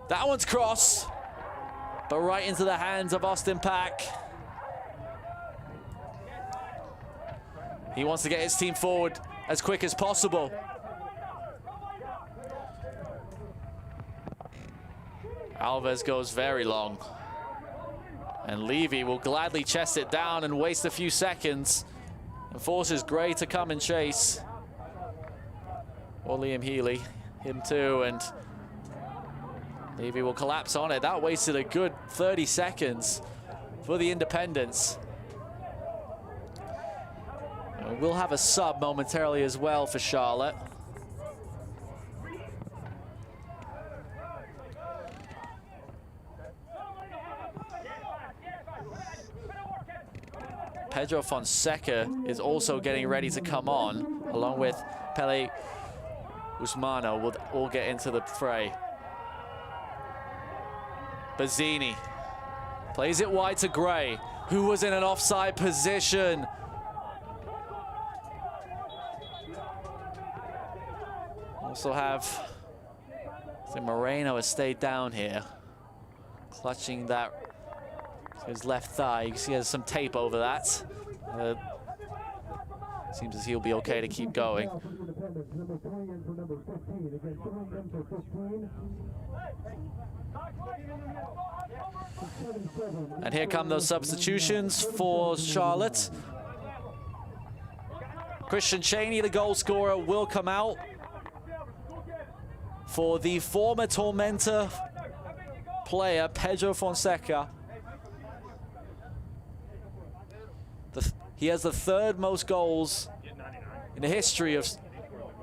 That one's cross, but right into the hands of Austin Pack. He wants to get his team forward as quick as possible. Alves goes very long. And Levy will gladly chest it down and waste a few seconds and forces Gray to come and chase. Or Liam Healy, him too, and Levy will collapse on it. That wasted a good 30 seconds for the Independents. We'll have a sub momentarily as well for Charlotte. Pedro Fonseca is also getting ready to come on, along with Pele Usmano will all get into the fray. Bazzini plays it wide to Gray, who was in an offside position. Also have, so Moreno has stayed down here, clutching that, his left thigh. You can see he has some tape over that. Seems as he'll be okay to keep going. And here come those substitutions for Charlotte. Christian Cheney, the goal scorer, will come out for the former Tormenta player, Pedro Fonseca. He has the third most goals in the history of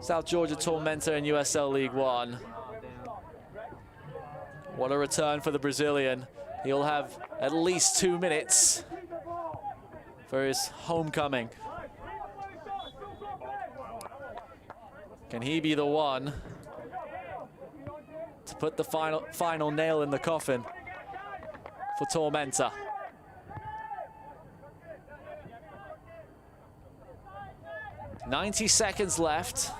South Georgia Tormenta in USL League One. What a return for the Brazilian. He'll have at least 2 minutes for his homecoming. Can he be the one to put the final nail in the coffin for Tormenta? "90 seconds left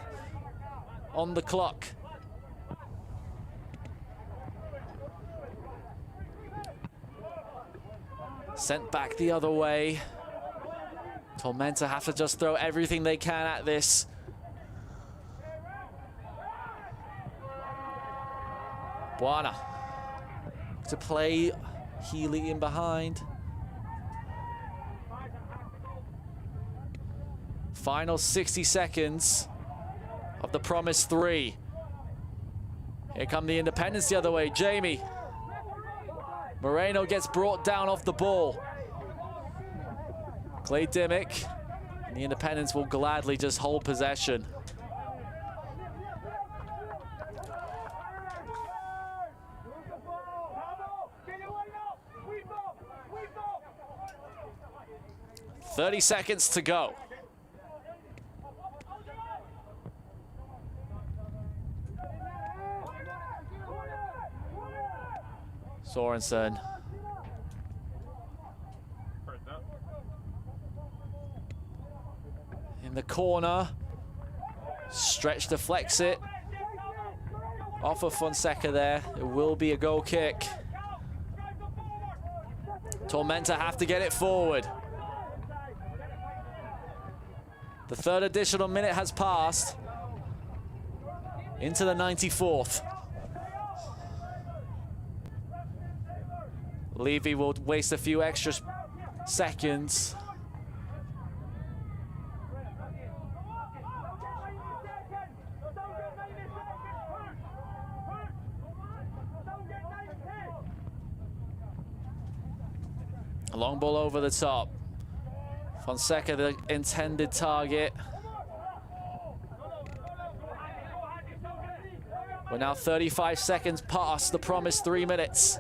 on the clock. Sent back the other way. Tormenta have to just throw everything they can at this. Buana to play Healy in behind. Final 60 seconds of the promised 3. Here come the Independents the other way. Jamie. Moreno gets brought down off the ball. Clay Dimmick. And the Independents will gladly just hold possession. "30 seconds to go." Sorensen. In the corner. Stretch deflects it. Off of Fonseca there. It will be a goal kick. Tormenta have to get it forward. The third additional minute has passed. Into the 94th. Levy will waste a few extra seconds. A long ball over the top. Fonseca, the intended target. We're now 35 seconds past the promised 3 minutes.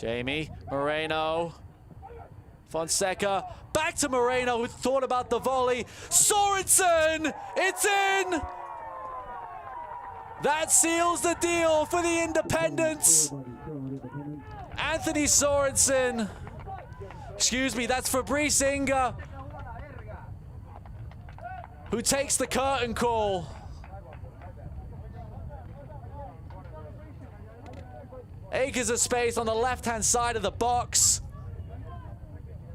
Jamie, Moreno, Fonseca, back to Moreno, who thought about the volley. Sorensen, it's in! That seals the deal for the Independents. Anthony Sorensen, excuse me, that's Fabrice Inga, who takes the curtain call. Acres of space on the left-hand side of the box.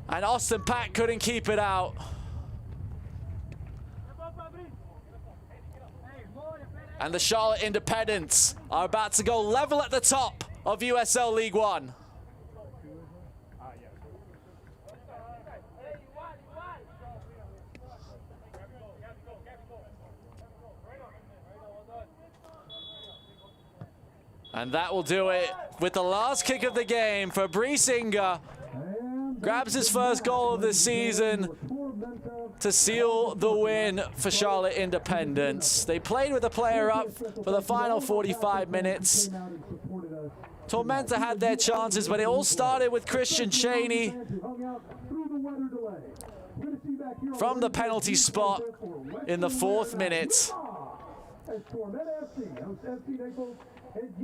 And Austin Pack couldn't keep it out. And the Charlotte Independents are about to go level at the top of USL League One. And that will do it with the last kick of the game. Fabrice Inga grabs his first goal of the season to seal the win for Charlotte Independence. They played with a player up for the final 45 minutes. Tormenta had their chances, but it all started with Christian Cheney from the penalty spot in the 4th minute.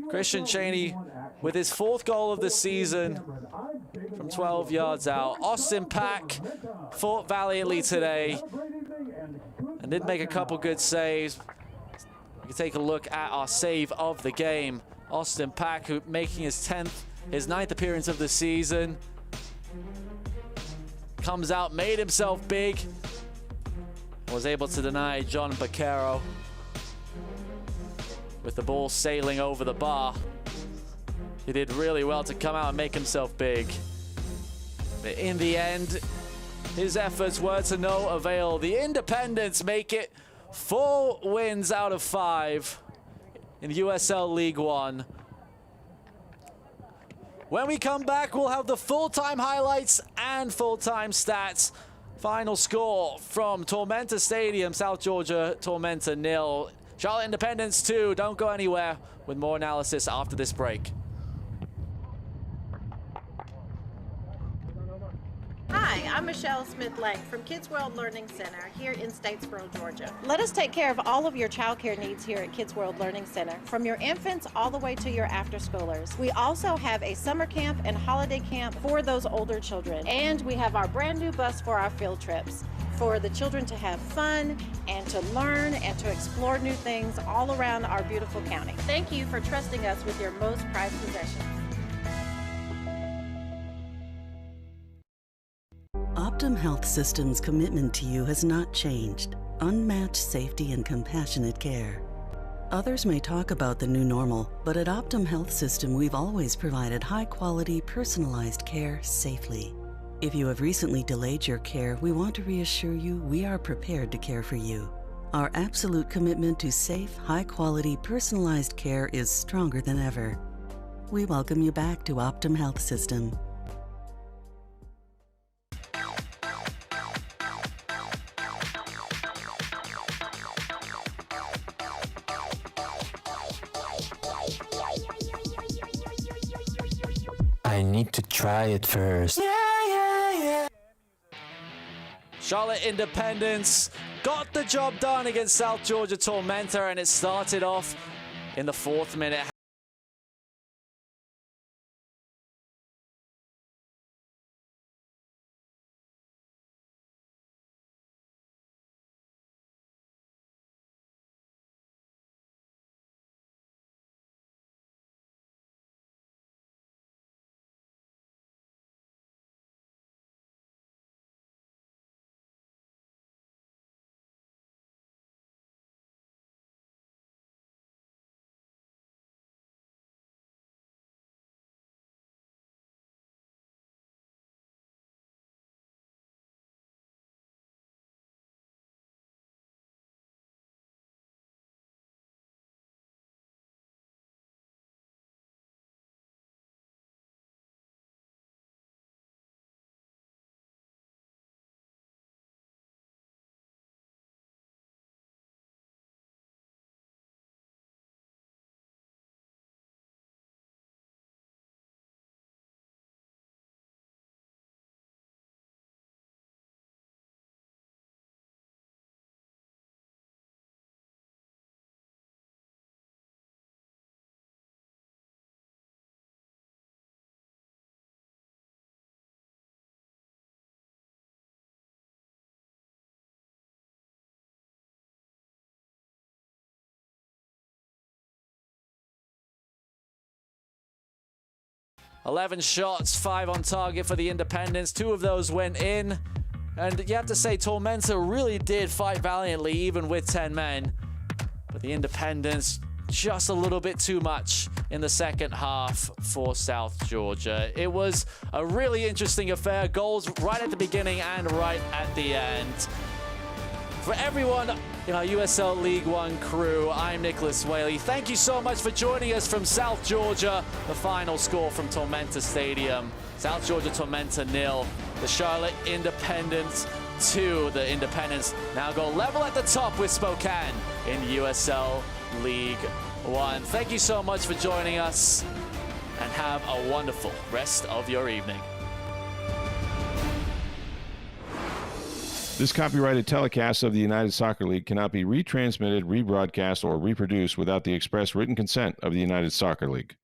Christian Cheney with his 4th goal of the season from 12 yards out. Austin Pack fought valiantly today and did make a couple good saves. We can take a look at our save of the game. Austin Pack, who making his 9th appearance of the season. Comes out, made himself big. Was able to deny John Baquero with the ball sailing over the bar. He did really well to come out and make himself big. But in the end, his efforts were to no avail. The Independents make it 4 wins out of 5 in USL League One. When we come back, we'll have the full-time highlights and full-time stats. Final score from Tormenta Stadium, South Georgia, Tormenta 0. Charlotte Independence 2. Don't go anywhere with more analysis after this break. Hi, I'm Michelle Smith-Lang from Kids World Learning Center here in Statesboro, Georgia. Let us take care of all of your childcare needs here at Kids World Learning Center, from your infants all the way to your after-schoolers. We also have a summer camp and holiday camp for those older children. And we have our brand new bus for our field trips, for the children to have fun and to learn and to explore new things all around our beautiful county. Thank you for trusting us with your most prized possessions. Optum Health System's commitment to you has not changed. Unmatched safety and compassionate care. Others may talk about the new normal, but at Optum Health System, we've always provided high-quality, personalized care safely. If you have recently delayed your care, we want to reassure you we are prepared to care for you. Our absolute commitment to safe, high-quality, personalized care is stronger than ever. We welcome you back to Optum Health System. I need to try it first. Charlotte Independence got the job done against South Georgia Tormenta, and it started off in the 4th minute. "11 shots, 5 on target for the Independents. 2 of those went in. And you have to say, Tormenta really did fight valiantly, even with 10 men. But the Independents, just a little bit too much in the second half for South Georgia. It was a really interesting affair. Goals right at the beginning and right at the end. For everyone USL League One crew, I'm Nicholas Whaley. Thank you so much for joining us from South Georgia. The final score from Tormenta Stadium. South Georgia Tormenta 0. The Charlotte Independents 2. The Independents now go level at the top with Spokane in USL League One. Thank you so much for joining us, and have a wonderful rest of your evening. This copyrighted telecast of the United Soccer League cannot be retransmitted, rebroadcast, or reproduced without the express written consent of the United Soccer League.